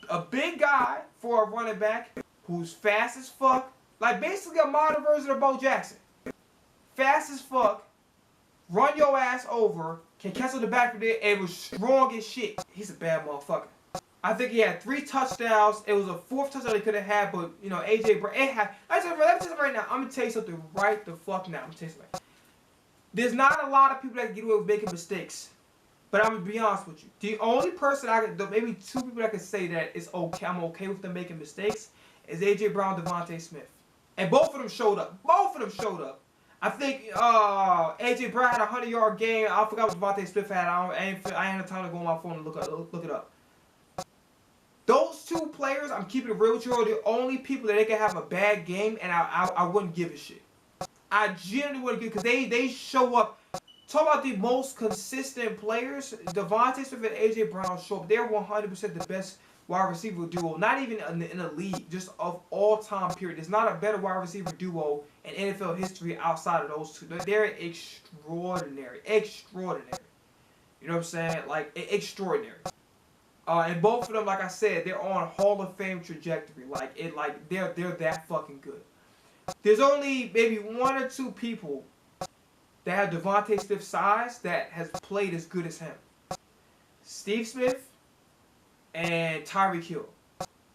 Speaker 1: a big guy for a running back who's fast as fuck. Like basically a modern version of Bo Jackson. Fast as fuck. Run your ass over. Can catch on the back of it and was strong as shit. He's a bad motherfucker. I think he had 3 touchdowns. It was a 4th touchdown he could have had, but you know, AJ Brown. Let me tell you right now. I'm gonna tell you something right the fuck now. I'm gonna tell you something. There's not a lot of people that can get away with making mistakes. But I'm going to be honest with you. The only person maybe 2 people that can say that is okay, I'm okay with them making mistakes, is AJ Brown, Devontae Smith. And both of them showed up. Both of them showed up. I think AJ Brown had a 100-yard game. I forgot what Devontae Smith had. I ain't had time to go on my phone and look it up. Those 2 players, I'm keeping it real with you, are the only people that they can have a bad game, and I wouldn't give a shit. I genuinely wouldn't give, because they show up. Talk about the most consistent players. Devontae Smith and AJ Brown show up. They're 100% the best wide receiver duo. Not even in the league, just of all time period. There's not a better wide receiver duo in NFL history outside of those 2. They're extraordinary. Extraordinary. You know what I'm saying? Like, extraordinary. And both of them, like I said, they're on Hall of Fame trajectory. They're that fucking good. There's only maybe 1 or 2 people that have Devontae Smith's size that has played as good as him. Steve Smith and Tyreek Hill.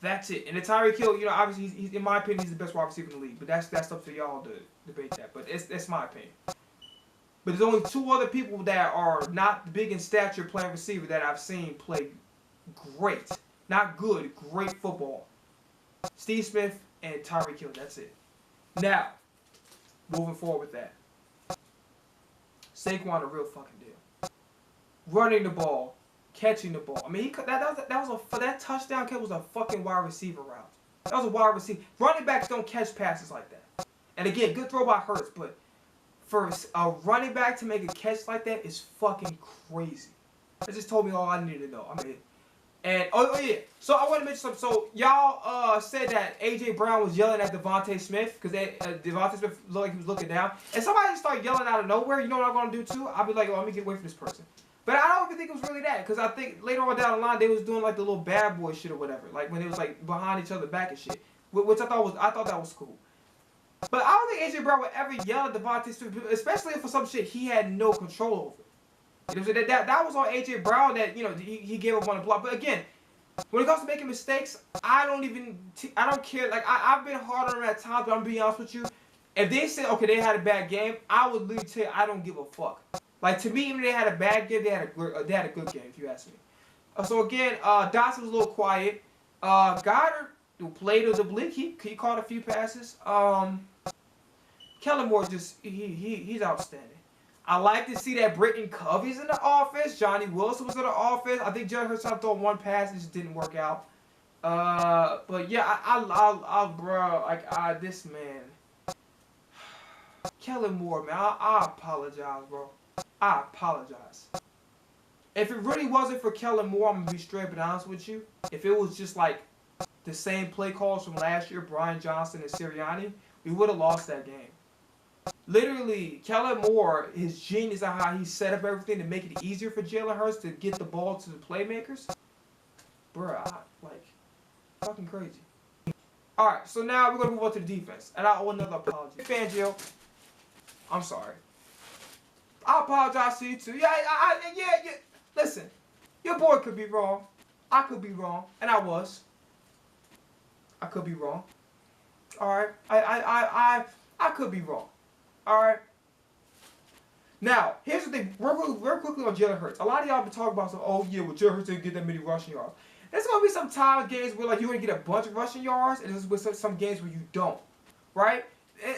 Speaker 1: That's it. And the Tyreek Hill, you know, obviously, he's in my opinion, he's the best wide receiver in the league. But that's up to y'all to debate that. But that's my opinion. But there's only 2 other people that are not big in stature playing receiver that I've seen play great. Not good, great football. Steve Smith and Tyreek Hill. That's it. Now, moving forward with that. Saquon a real fucking deal. Running the ball, catching the ball. I mean, that touchdown catch was a fucking wide receiver route. That was a wide receiver. Running backs don't catch passes like that. And again, good throw by Hurts, but for a running back to make a catch like that is fucking crazy. That just told me all I needed to know. I mean, and oh yeah. So I want to mention something. So y'all said that AJ Brown was yelling at Devontae Smith because Devontae Smith looked like he was looking down, and somebody started yelling out of nowhere. You know what I'm gonna do too? I'll be like, oh, let me get away from this person. But I don't even think it was really that, because I think later on down the line they was doing like the little bad boy shit or whatever, like when it was like behind each other back and shit, which I thought that was cool. But I don't think AJ Brown would ever yell at Devontae Smith, especially for some shit he had no control over. You know, that was on AJ Brown that, you know, he gave up on the block. But again, when it comes to making mistakes, I don't care. Like I've been hard on him at times, but I'm being honest with you. If they said okay they had a bad game, I would literally tell you I don't give a fuck. Like to me, even if they had a bad game, they had a good game. If you ask me. So again, Dotson was a little quiet. Goddard, who played as a blitz, he caught a few passes. Kellen Moore just he's outstanding. I like to see that Britton Covey's in the offense. Johnny Wilson was in the offense. I think Jalen Hurts tried to throw 1 pass, it just didn't work out. But yeah, bro, like this man, Kellen Moore, man, I apologize, bro. I apologize. If it really wasn't for Kellen Moore, I'm gonna be straight but honest with you. If it was just like the same play calls from last year, Brian Johnson and Sirianni, we would have lost that game. Literally, Kellen Moore, his genius on how he set up everything to make it easier for Jalen Hurts to get the ball to the playmakers. Bruh, like, fucking crazy. Alright, so now we're going to move on to the defense. And I owe another apology. Fangio, I'm sorry. I apologize to you too. Yeah. Listen, your boy could be wrong. I could be wrong. And I was. I could be wrong. Alright? I could be wrong. Alright? Now, here's the thing. Real quickly on Jalen Hurts. A lot of y'all been talking about, oh yeah, well, Jalen Hurts didn't get that many rushing yards. There's going to be some games where like you're going to get a bunch of rushing yards, and there's some games where you don't. Right?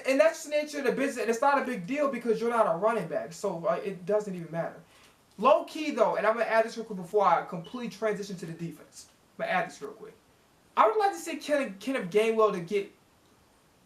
Speaker 1: And that's the nature of the business. And it's not a big deal because you're not a running back. So it doesn't even matter. Low key, though, and I'm going to add this real quick before I completely transition to the defense. I'm going to add this real quick. I would like to see Kenneth Gainwell to get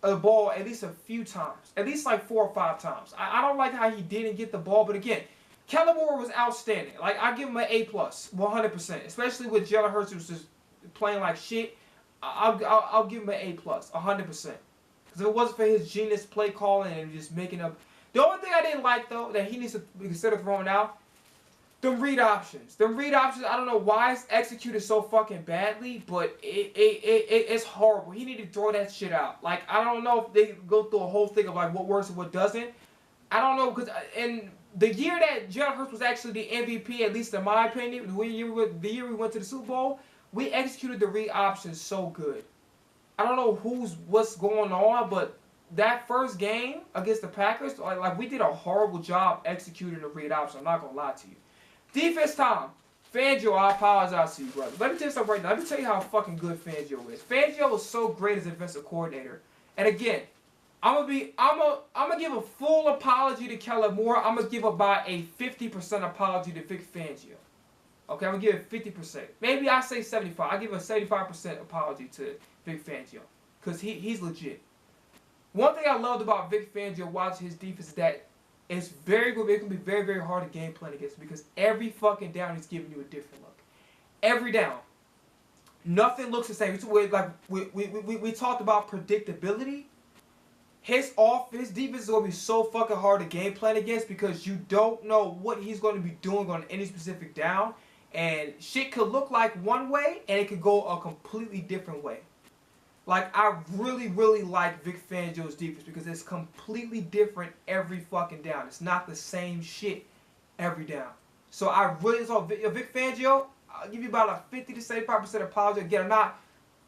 Speaker 1: the ball at least a few times. At least like 4 or 5 times. I don't like how he didn't get the ball. But again, Kellen Moore was outstanding. Like, I give him an A+, 100%. Especially with Jalen Hurts, who's just playing like shit. I'll give him an A+, 100%. Because if it wasn't for his genius play calling and just making up. The only thing I didn't like, though, that he needs to consider throwing out, the read options. The read options, I don't know why it's executed so fucking badly, but it's horrible. He needed to throw that shit out. Like, I don't know if they go through a whole thing of like what works and what doesn't. I don't know, because in the year that Jalen Hurts was actually the MVP, at least in my opinion, the year we went to the Super Bowl, we executed the read options so good. I don't know what's going on, but that first game against the Packers, like we did a horrible job executing the read option. I'm not gonna lie to you. Defense time. Fangio, I apologize to you, brother. Let me tell you something right now. Let me tell you how fucking good Fangio is. Fangio was so great as a defensive coordinator. And again, I'm gonna give a full apology to Kellen Moore. I'm gonna give about a 50% apology to Vic Fangio. Okay, I'm gonna give it 50%. Maybe I say 75. I give a 75% apology to Vic Fangio. Because he's legit. One thing I loved about Vic Fangio watching his defense is that it's very good. It can be very, very hard to game plan against because every fucking down he's giving you a different look. Every down. Nothing looks the same. Like we talked about predictability. His defense is going to be so fucking hard to game plan against because you don't know what he's going to be doing on any specific down. And shit could look like one way and it could go a completely different way. Like, I really, really like Vic Fangio's defense because it's completely different every fucking down. It's not the same shit every down. So I really saw Vic Fangio. I'll give you about a 50 to 75% apology. Again,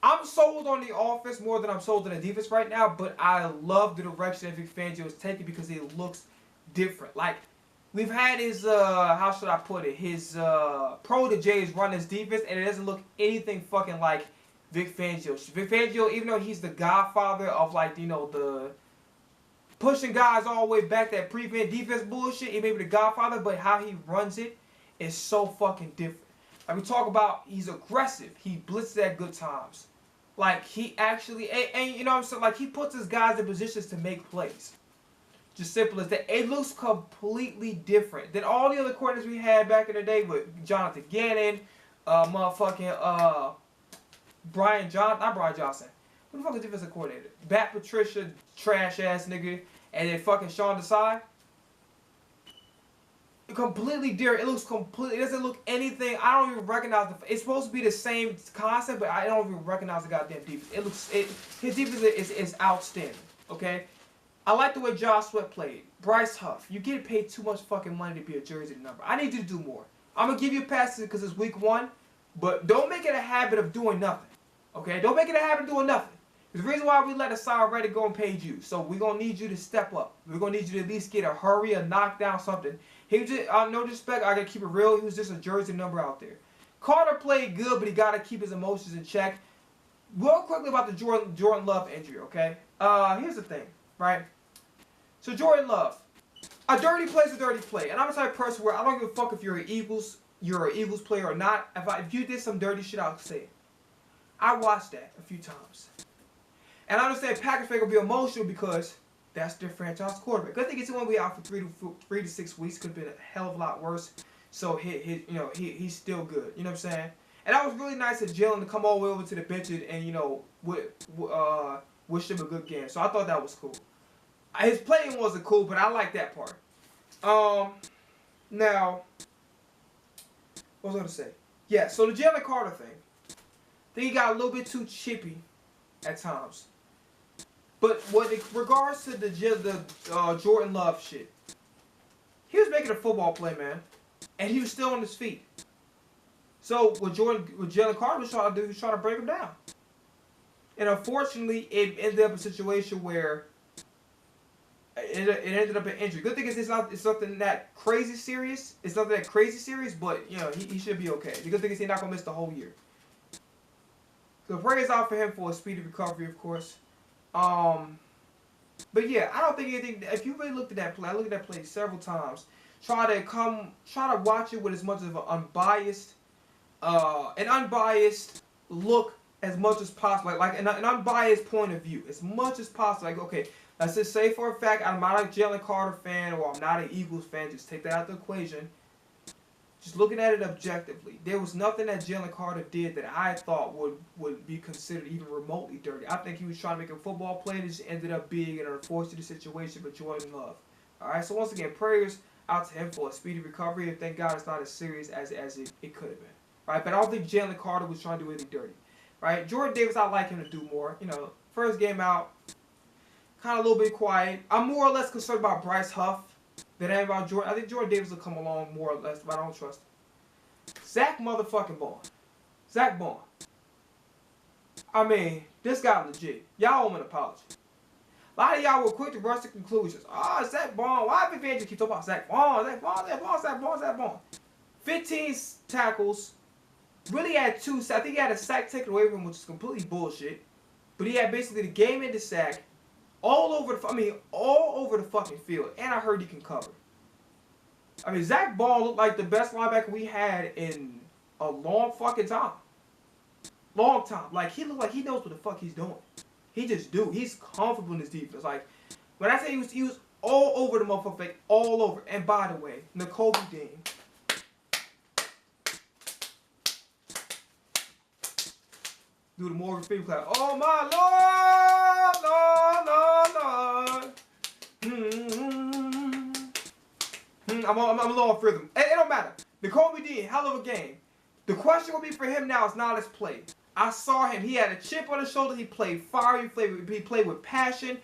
Speaker 1: I'm sold on the offense more than I'm sold on the defense right now, but I love the direction that Vic Fangio is taking because it looks different. Like, we've had his, how should I put it, his proteges run his defense, and it doesn't look anything fucking like Vic Fangio. Vic Fangio, even though he's the godfather of, like, you know, the pushing guys all the way back, that prevent defense bullshit, he may be the godfather, but how he runs it is so fucking different. Like, we talk about, he's aggressive. He blitzes at good times. Like, he actually, and you know what I'm saying, like, he puts his guys in positions to make plays. Just simple as that. It looks completely different than all the other coordinators we had back in the day with Jonathan Gannon, Brian Johnson. Who the fuck is defensive coordinator? Bat Patricia, trash ass nigga, and then fucking Sean Desai. Completely different. It looks completely. It doesn't look anything. I don't even recognize the. It's supposed to be the same concept, but I don't even recognize the goddamn defense. It looks. His defense is outstanding. Okay. I like the way Josh Sweat played. Bryce Huff, you get paid too much fucking money to be a jersey number. I need you to do more. I'm gonna give you a pass because it's week 1, but don't make it a habit of doing nothing. Okay. Don't make it a habit of doing nothing. The reason why we let Asai already go and paid you. So we're going to need you to step up. We're going to need you to at least get a hurry, a knockdown, something. He was just, no disrespect, I got to keep it real. He was just a jersey number out there. Carter played good, but he got to keep his emotions in check. Real quickly about the Jordan Love injury, okay? Here's the thing, right? So Jordan Love. A dirty play is a dirty play. And I'm the type of person where I don't give a fuck if you're an Eagles player or not. If you did some dirty shit, I'll say it. I watched that a few times. And I understand Packers fans will be emotional because that's their franchise quarterback. Good thing he's going to be out for 3 to 6 weeks. Could have been a hell of a lot worse. So he's still good. You know what I'm saying? And that was really nice of Jalen to come all the way over to the bench and you know wish him a good game. So I thought that was cool. His playing wasn't cool, but I like that part. Now, what was I going to say? Yeah. So the Jalen Carter thing. I think he got a little bit too chippy at times. But when it regards to the Jordan Love shit, he was making a football play, man, and he was still on his feet. So what Jalen Carter was trying to do, he was trying to break him down. And unfortunately, it ended up a situation where it ended up an injury. Good thing is it's nothing that crazy serious. It's nothing that crazy serious, but you know he should be okay. The good thing is he's not gonna miss the whole year. So prayers out for him for a speedy recovery, of course. But yeah, I don't think anything. If you really looked at that play, I looked at that play several times. Try to watch it with as much of an unbiased look as much as possible, like an unbiased point of view, as much as possible. Like, okay, let's just say for a fact I'm not a Jalen Carter fan or I'm not an Eagles fan. Just take that out of the equation. Just looking at it objectively, there was nothing that Jalen Carter did that I thought would be considered even remotely dirty. I think he was trying to make a football play and it just ended up being an unfortunate situation for Jordan Love. Alright, so once again, prayers out to him for a speedy recovery, and thank God it's not as serious as it could have been. Right, but I don't think Jalen Carter was trying to do anything dirty. Right, Jordan Davis, I'd like him to do more. You know, first game out, kind of a little bit quiet. I'm more or less concerned about Bryce Huff than I am about Jordan. I think Jordan Davis will come along more or less, but I don't trust him. Zach motherfucking Bond. Zach Bond. I mean, this guy legit. Y'all owe him an apology. A lot of y'all were quick to rush to conclusions. Oh, Zach Bond. Why have Evangelist keep talking about Zach Bond? Zach Bond, Zach Bond, Zach Bond, Zach Bond. 15 tackles. Really had 2 sacks. I think he had a sack taken away from him, which is completely bullshit. But he had basically the game into sack. All over the fucking field. And I heard he can cover. I mean, Zach Ball looked like the best linebacker we had in a long fucking time. Long time. Like, he looked like he knows what the fuck he's doing. He just do. He's comfortable in his defense. Like, when I say he was all over the motherfucker, like, all over. And by the way, Nakobe Dean. Do the Morgan Freeman clap. Oh my Lord, Lord, Lord, Lord. I'm a little off rhythm. It don't matter. Nakobe Dean, hell of a game. The question will be for him now is not his play. I saw him. He had a chip on his shoulder. He played fire. He played with passion.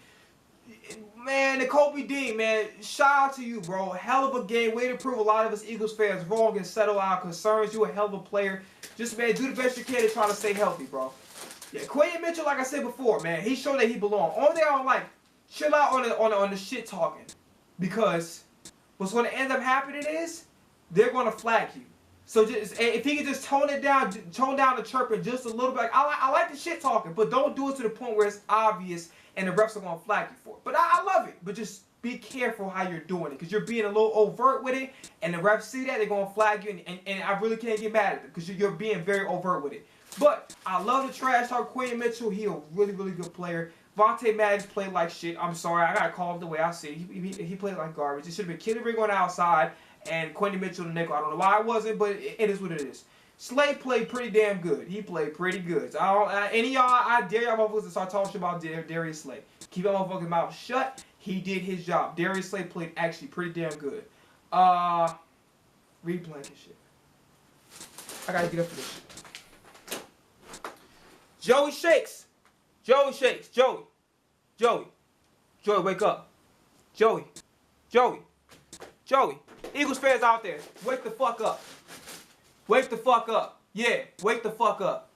Speaker 1: Man, Kobe Dean, man, shout out to you, bro. Hell of a game. Way to prove a lot of us Eagles fans wrong and settle our concerns. You a hell of a player. Just, man, do the best you can to try to stay healthy, bro. Yeah, Quentin Mitchell, like I said before, man, he showed that he belonged. Only thing I don't like, chill out on the shit talking. Because what's going to end up happening is they're going to flag you. So just, if he can just tone down the chirping just a little bit. Like, I like the shit talking, but don't do it to the point where it's obvious and the refs are going to flag you for it. But I love it. But just be careful how you're doing it, because you're being a little overt with it, and the refs see that, they're going to flag you, and I really can't get mad at them because you're being very overt with it. But I love the trash talk. Quentin Mitchell, he a really, really good player. Vontae Maddox played like shit. I'm sorry, I gotta call him the way I see it. He played like garbage. It should have been Kendrick on the outside and Quentin Mitchell the nickel. I don't know why it wasn't, but it is what it is. Slay played pretty damn good. He played pretty good. So any of y'all, I dare y'all motherfuckers to start talking shit about Darius Slay. Keep your motherfucking mouth shut. He did his job. Darius Slay played actually pretty damn good. Reed Blankenship. I gotta get up for this shit. Joey Shakes. Joey Shakes. Joey, wake up. Joey. Eagles fans out there, wake the fuck up. Wake the fuck up. Yeah, wake the fuck up.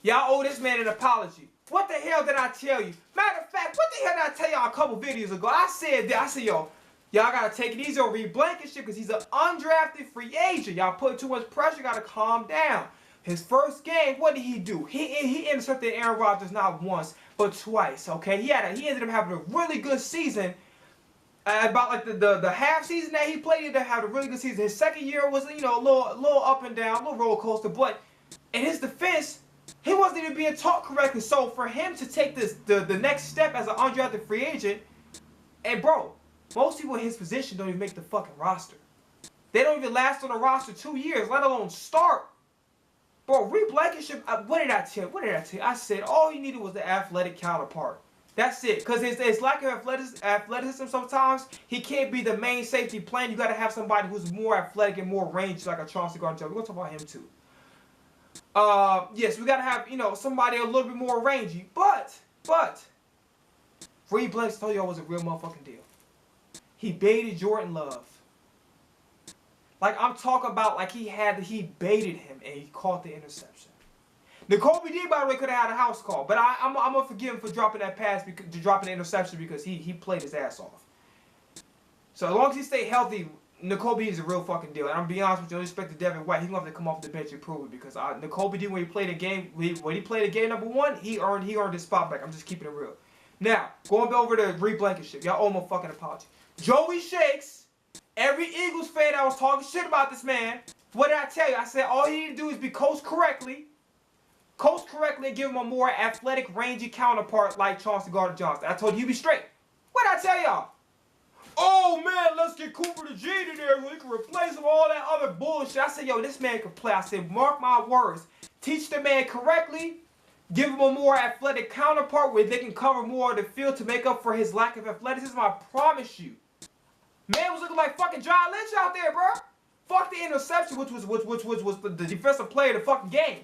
Speaker 1: Y'all owe this man an apology. What the hell did I tell you? Matter of fact, what the hell did I tell y'all a couple videos ago? I said, yo, y'all gotta take it easy on Reed Blankenship because he's an undrafted free agent. Y'all put too much pressure, gotta calm down. His first game, what did he do? He intercepted Aaron Rodgers not once, but twice, okay? He ended up having a really good season. About like the half season that he played, he ended up having a really good season. His second year was, you know, a little up and down, a little roller coaster, but in his defense, he wasn't even being taught correctly. So for him to take the next step as an undrafted free agent, and bro, most people in his position don't even make the fucking roster. They don't even last on the roster 2 years, let alone start. Bro, Reed Blankenship, what did I tell you? I said all he needed was the athletic counterpart. That's it. Because his lack of athleticism sometimes, he can't be the main safety plan. You got to have somebody who's more athletic and more range, like a Chauncey Gardner. We're going to talk about him too. Yes, we got to have, you know, somebody a little bit more rangy. But, Reed Blankenship told y'all was a real motherfucking deal. He baited Jordan Love. Like, I'm talking about like he baited him and he caught the interception. Kobe D, by the way, could have had a house call, but I'm gonna forgive him for dropping that pass, dropping the interception, because he played his ass off. So as long as he stay healthy, Kobe is a real fucking deal. And I'm being honest with you, I respect Devin White. He's gonna have to come off the bench and prove it, because Kobe D, when he played a game, when he played a game number 1, he earned his spot back. I'm just keeping it real. Now, going over to Reed Blankenship, y'all owe him a fucking apology. Joey Shakes. Every Eagles fan that was talking shit about this man, what did I tell you? I said all he need to do is be coached correctly and give him a more athletic, rangy counterpart like Chauncey Gardner-Johnson. I told you he'd be straight. What did I tell y'all? Oh man, let's get Cooper the G in there so he can replace him, all that other bullshit. I said, yo, this man can play. I said, mark my words. Teach the man correctly. Give him a more athletic counterpart where they can cover more of the field to make up for his lack of athleticism. I promise you. Man was looking like fucking John Lynch out there, bro. Fuck the interception, which was the defensive player of the fucking game.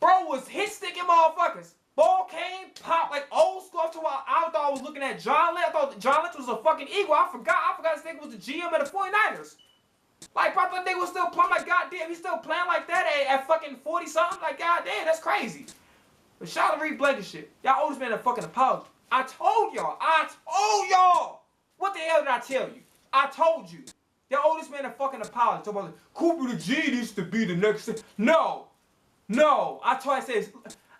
Speaker 1: Bro was hit sticking motherfuckers. Ball came, popped like old school. I thought I was looking at John Lynch. I thought John Lynch was a fucking Eagle. I forgot this nigga was the GM of the 49ers. Like, bro, that nigga was still playing. Like, goddamn, he's still playing like that at fucking 40 something. Like, goddamn, that's crazy. But shout out to Reed Blankenship. Y'all owe this man a fucking apology. I told y'all. What the hell did I tell you? I told you. Y'all owe this man a fucking apology. Talk about Cooper the G needs to be the next. No.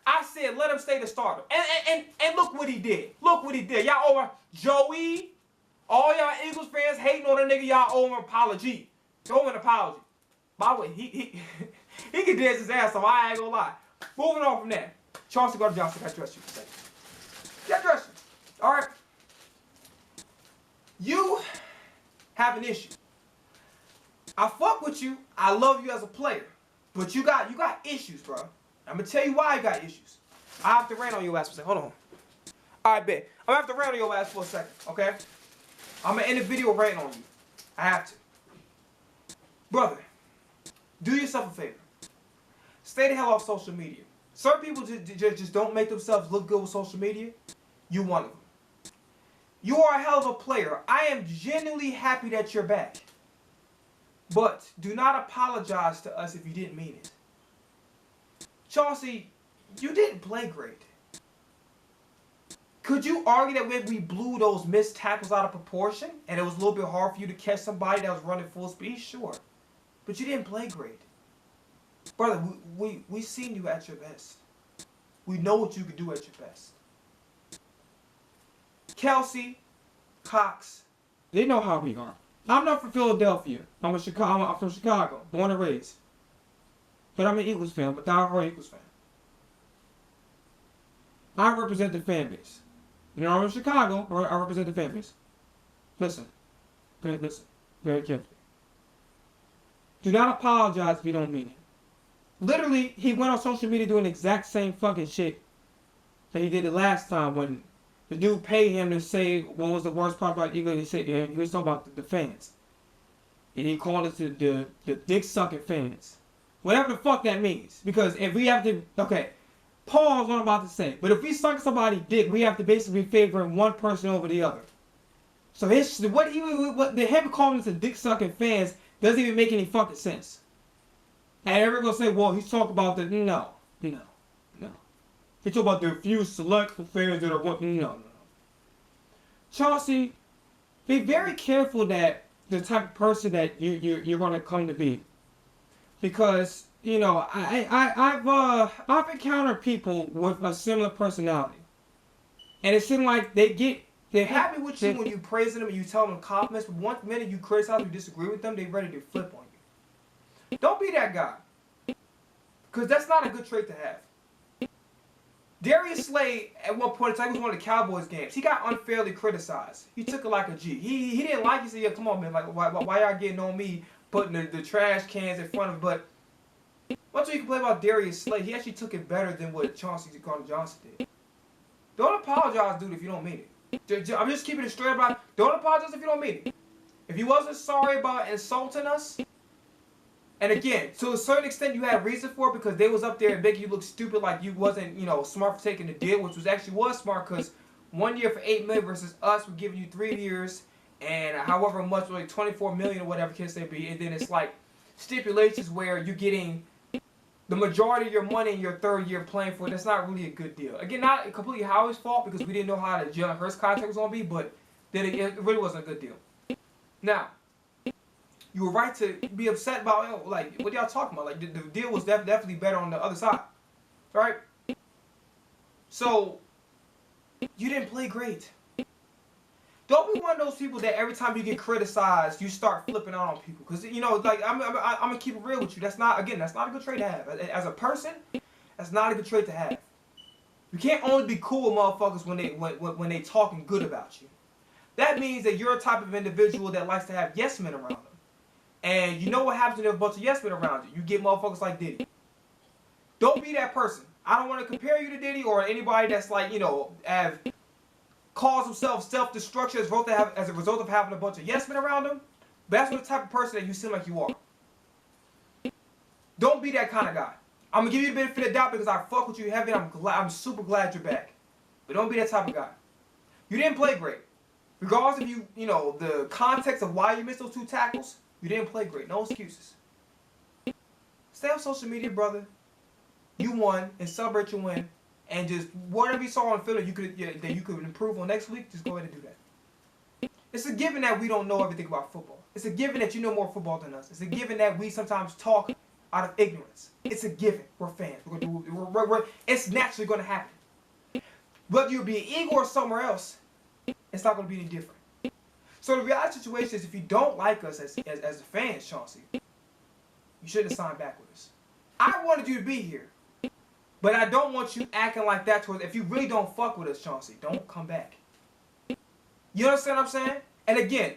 Speaker 1: I said let him stay the starter. And look what he did. Y'all owe him Joey. All y'all Eagles fans hating on the nigga. Y'all owe him an apology. Owe him an apology. By the way, he can dance his ass off. I ain't gonna lie. Moving on from that. Chauncey Gardner-Johnson got dressed you for a second. Got dressed you. Alright. You have an issue. I fuck with you. I love you as a player. But you got issues, bro. I'm gonna tell you why you got issues. I have to rant on your ass for a second. Hold on. Alright, bet. I'm gonna have to rant on your ass for a second, okay? I'm gonna end the video ranting on you. I have to. Brother, do yourself a favor. Stay the hell off social media. Certain people just don't make themselves look good with social media. You one of them. You are a hell of a player. I am genuinely happy that you're back. But do not apologize to us if you didn't mean it. Chauncey, you didn't play great. Could you argue that maybe we blew those missed tackles out of proportion and it was a little bit hard for you to catch somebody that was running full speed? Sure. But you didn't play great. Brother, we seen you at your best. We know what you could do at your best. Kelsey, Cox, they know how we are. I'm not from Philadelphia. I'm from Chicago, born and raised. But I'm an Eagles fan, but diehard Eagles fan. I represent the fan base. You know, I'm in Chicago, I represent the fan base. Listen. Very carefully. Do not apologize if you don't mean it. Literally, he went on social media doing the exact same fucking shit that he did the last time when the dude paid him to say what was the worst part about Eagles. He said, he was talking about the fans. And he called it the dick-sucking fans. Whatever the fuck that means. Because if we have to, okay, pause what I'm about to say. But if we suck somebody's dick, we have to basically be favoring one person over the other. So him calling us the dick-sucking fans doesn't even make any fucking sense. And everyone's gonna say, well, he's talking about the, no. He's talking about the few select fans that are, no. Chauncey, be very careful that the type of person that you're gonna come to be. Because, you know, I've encountered people with a similar personality. And it seems like they're happy with you when you praise them and you tell them compliments, but one minute you criticize or disagree with them, they're ready to flip on you. Don't be that guy. Because that's not a good trait to have. Darius Slay, at one point in time, he was one of the Cowboys games. He got unfairly criticized. He took it like a G. He didn't like it. He said, yeah, come on, man. Like, why y'all getting on me, putting the trash cans in front of him? But one thing you can play about Darius Slay, he actually took it better than what Chauncey Gardner Johnson did. Don't apologize, dude, if you don't mean it. I'm just keeping it straight about it. Don't apologize if you don't mean it. If you wasn't sorry about insulting us, and again, to a certain extent, you had reason for it because they was up there and making you look stupid like you wasn't, you know, smart for taking the deal, which was smart because 1 year for $8 million versus us, we're giving you 3 years and however much, like $24 million or whatever case they be, and then it's like stipulations where you're getting the majority of your money in your third year playing for it. That's not really a good deal. Again, not completely Howard's fault because we didn't know how the Jalen Hurts contract was going to be, but then it really wasn't a good deal. Now, you were right to be upset about, like, what y'all talking about? Like, the deal was definitely better on the other side, right? So, you didn't play great. Don't be one of those people that every time you get criticized, you start flipping out on people. Because, you know, like, I'm going to keep it real with you. That's not a good trait to have. As a person, that's not a good trait to have. You can't only be cool with motherfuckers when they talking good about you. That means that you're a type of individual that likes to have yes men around them. And you know what happens when there's a bunch of yes men around you. You get motherfuckers like Diddy. Don't be that person. I don't want to compare you to Diddy or anybody that's like, you know, have caused themselves self-destruction as a result of having a bunch of yes men around them. But that's what the type of person that you seem like you are. Don't be that kind of guy. I'm going to give you the benefit of the doubt because I fuck with you heavy and I'm super glad you're back. But don't be that type of guy. You didn't play great. Regardless of you know, the context of why you missed those 2 tackles, you didn't play great. No excuses. Stay on social media, brother. You won and celebrate your win. And just whatever you saw on film that you could improve on next week, just go ahead and do that. It's a given that we don't know everything about football. It's a given that you know more football than us. It's a given that we sometimes talk out of ignorance. It's a given. We're fans. It's naturally going to happen. Whether you be an Eagle or somewhere else, it's not going to be any different. So the reality situation is if you don't like us as fans, Chauncey, you shouldn't have signed back with us. I wanted you to be here. But I don't want you acting like that towards. If you really don't fuck with us, Chauncey, don't come back. You understand what I'm saying? And again,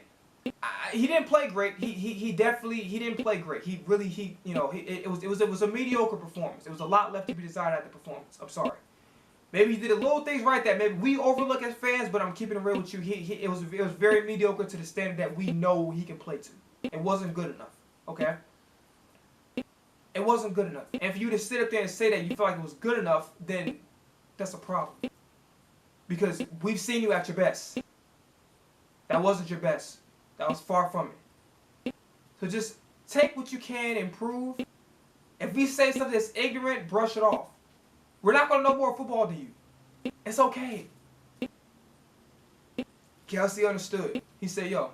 Speaker 1: he didn't play great. He didn't play great. It was a mediocre performance. There was a lot left to be desired at the performance. I'm sorry. Maybe he did a little things right that maybe we overlook as fans, but I'm keeping it real with you. It was very mediocre to the standard that we know he can play to. It wasn't good enough. Okay. it wasn't good enough. And for you to sit up there and say that you feel like it was good enough, then that's a problem. Because we've seen you at your best. That wasn't your best. That was far from it. So just take what you can, improve. If we say something that's ignorant, brush it off. We're not going to know more football than you. It's okay. Kelsey understood. He said, yo,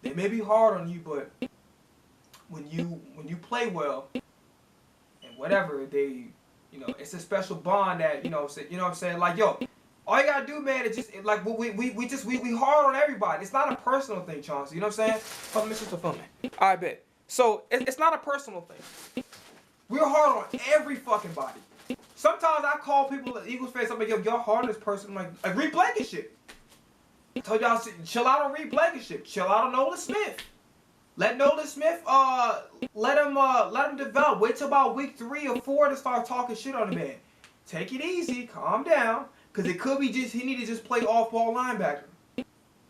Speaker 1: they may be hard on you, but when you play well and whatever, they, you know, it's a special bond that, you know what I'm saying? Like, yo, all you gotta do, man, is just like we hard on everybody. It's not a personal thing, Chauncey. You know what I'm saying? Oh, Mr. Fulfillment. I bet. So it's not a personal thing. We're hard on every fucking body. Sometimes I call people Eagles fans. I'm like, yo, y'all hard on this person. I'm like Reed Blankenship. I told y'all, chill out on Reed Blankenship. Chill out on Nolan Smith. Let Nolan Smith, let him develop. Wait till about week 3 or 4 to start talking shit on the man. Take it easy, calm down, because it could be just he need to just play off-ball linebacker,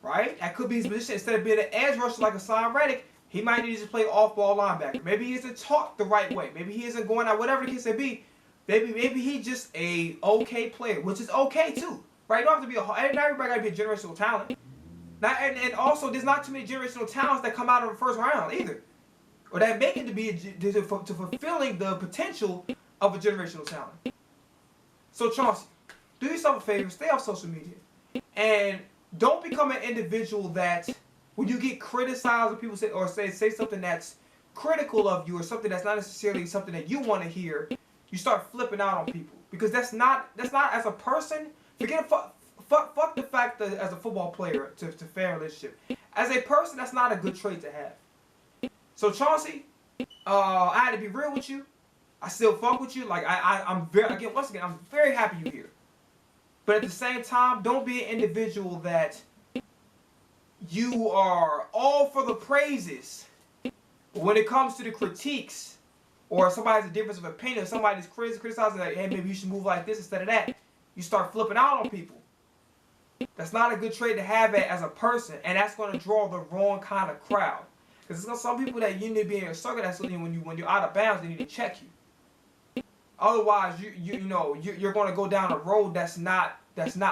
Speaker 1: right? That could be his position. Instead of being an edge rusher like a Hassan Reddick, he might need to just play off-ball linebacker. Maybe he isn't taught the right way. Maybe he isn't going out. Whatever the case may be, maybe he's just a okay player, which is okay too, right? You don't have to be not everybody got to be a generational talent. And also, there's not too many generational talents that come out of the first round either, or that make it to be to fulfilling the potential of a generational talent. So Chauncey, do yourself a favor, stay off social media, and don't become an individual that when you get criticized or people say something that's critical of you or something that's not necessarily something that you want to hear, you start flipping out on people, because that's not as a person. Fuck the fact that as a football player to fan relationship. As a person, that's not a good trait to have. So Chauncey, I had to be real with you. I still fuck with you. Like I'm very happy you're here. But at the same time, don't be an individual that you are all for the praises. But when it comes to the critiques, or somebody has a difference of opinion, somebody's criticizing like, hey, maybe you should move like this instead of that, you start flipping out on people. That's not a good trait to have as a person, and that's going to draw the wrong kind of crowd. Because there's some people that you need to be in your circle. That's when you're out of bounds, they need to check you. Otherwise, you're going to go down a road that's not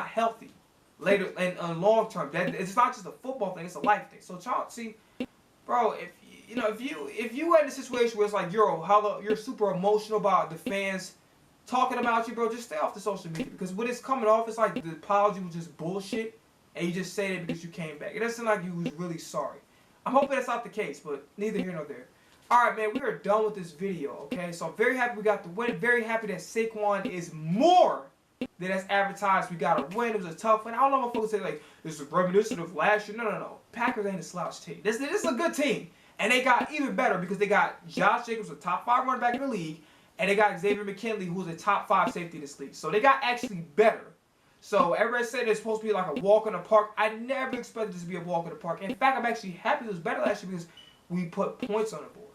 Speaker 1: healthy later and long term. It's not just a football thing; it's a life thing. So, Chauncey, bro, if you are in a situation where it's like you're super emotional about the fans talking about you, bro, just stay off the social media, because when it's coming off, it's like the apology was just bullshit, and you just say it because you came back. It doesn't seem like you was really sorry. I'm hoping that's not the case, but neither here nor there. All right, man, we are done with this video, okay? So I'm very happy we got the win. Very happy that Saquon is more than as advertised. We got a win. It was a tough win. I don't know if folks say, like, this is reminiscent of last year. No. Packers ain't a slouch team. This is a good team. And they got even better because they got Josh Jacobs, a top 5 running back in the league, and they got Xavier McKinley, who's a top 5 safety in this league. So they got actually better. So everybody said it's supposed to be like a walk in the park. I never expected this to be a walk in the park. In fact, I'm actually happy it was better last year because we put points on the board.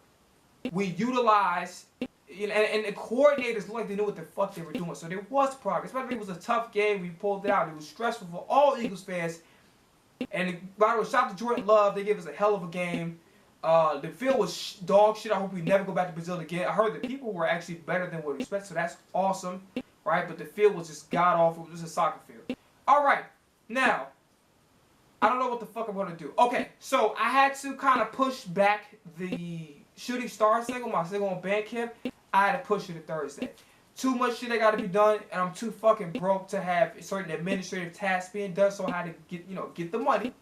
Speaker 1: We utilized, and the coordinators looked like they knew what the fuck they were doing. So there was progress. It was a tough game. We pulled it out. It was stressful for all Eagles fans. And by the way, shout out to Jordan Love. They gave us a hell of a game. The field was dog shit. I hope we never go back to Brazil again. I heard that people were actually better than what we expected, so that's awesome, right? But the field was just god-awful. It was just a soccer field. All right, now, I don't know what the fuck I'm going to do. Okay, so I had to kind of push back the Shooting Star single, my single on Bandcamp. I had to push it to Thursday. Too much shit that got to be done, and I'm too fucking broke to have certain administrative tasks being done, so I had to get the money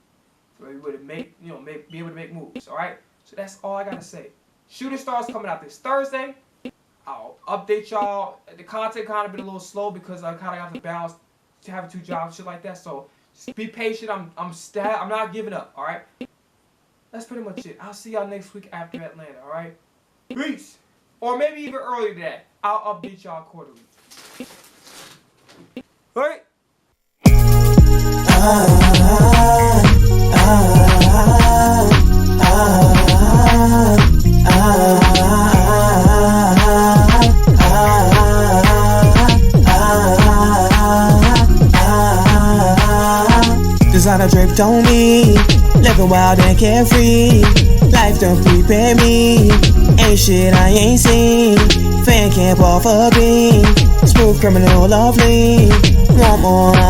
Speaker 1: so we would be able to make moves, all right? So that's all I gotta say. Shooting Stars coming out this Thursday. I'll update y'all. The content kind of been a little slow because I kind of got to balance to having 2 jobs, shit like that. So just be patient. I'm not giving up. All right. That's pretty much it. I'll see y'all next week after Atlanta. All right. Peace. Or maybe even earlier than that. I'll update y'all quarterly. All right.
Speaker 3: Designer draped on me, living wild and carefree. Life don't prepare me, Ain't shit I ain't seen. Fan camp off a beam. Smooth criminal lovely. Want more?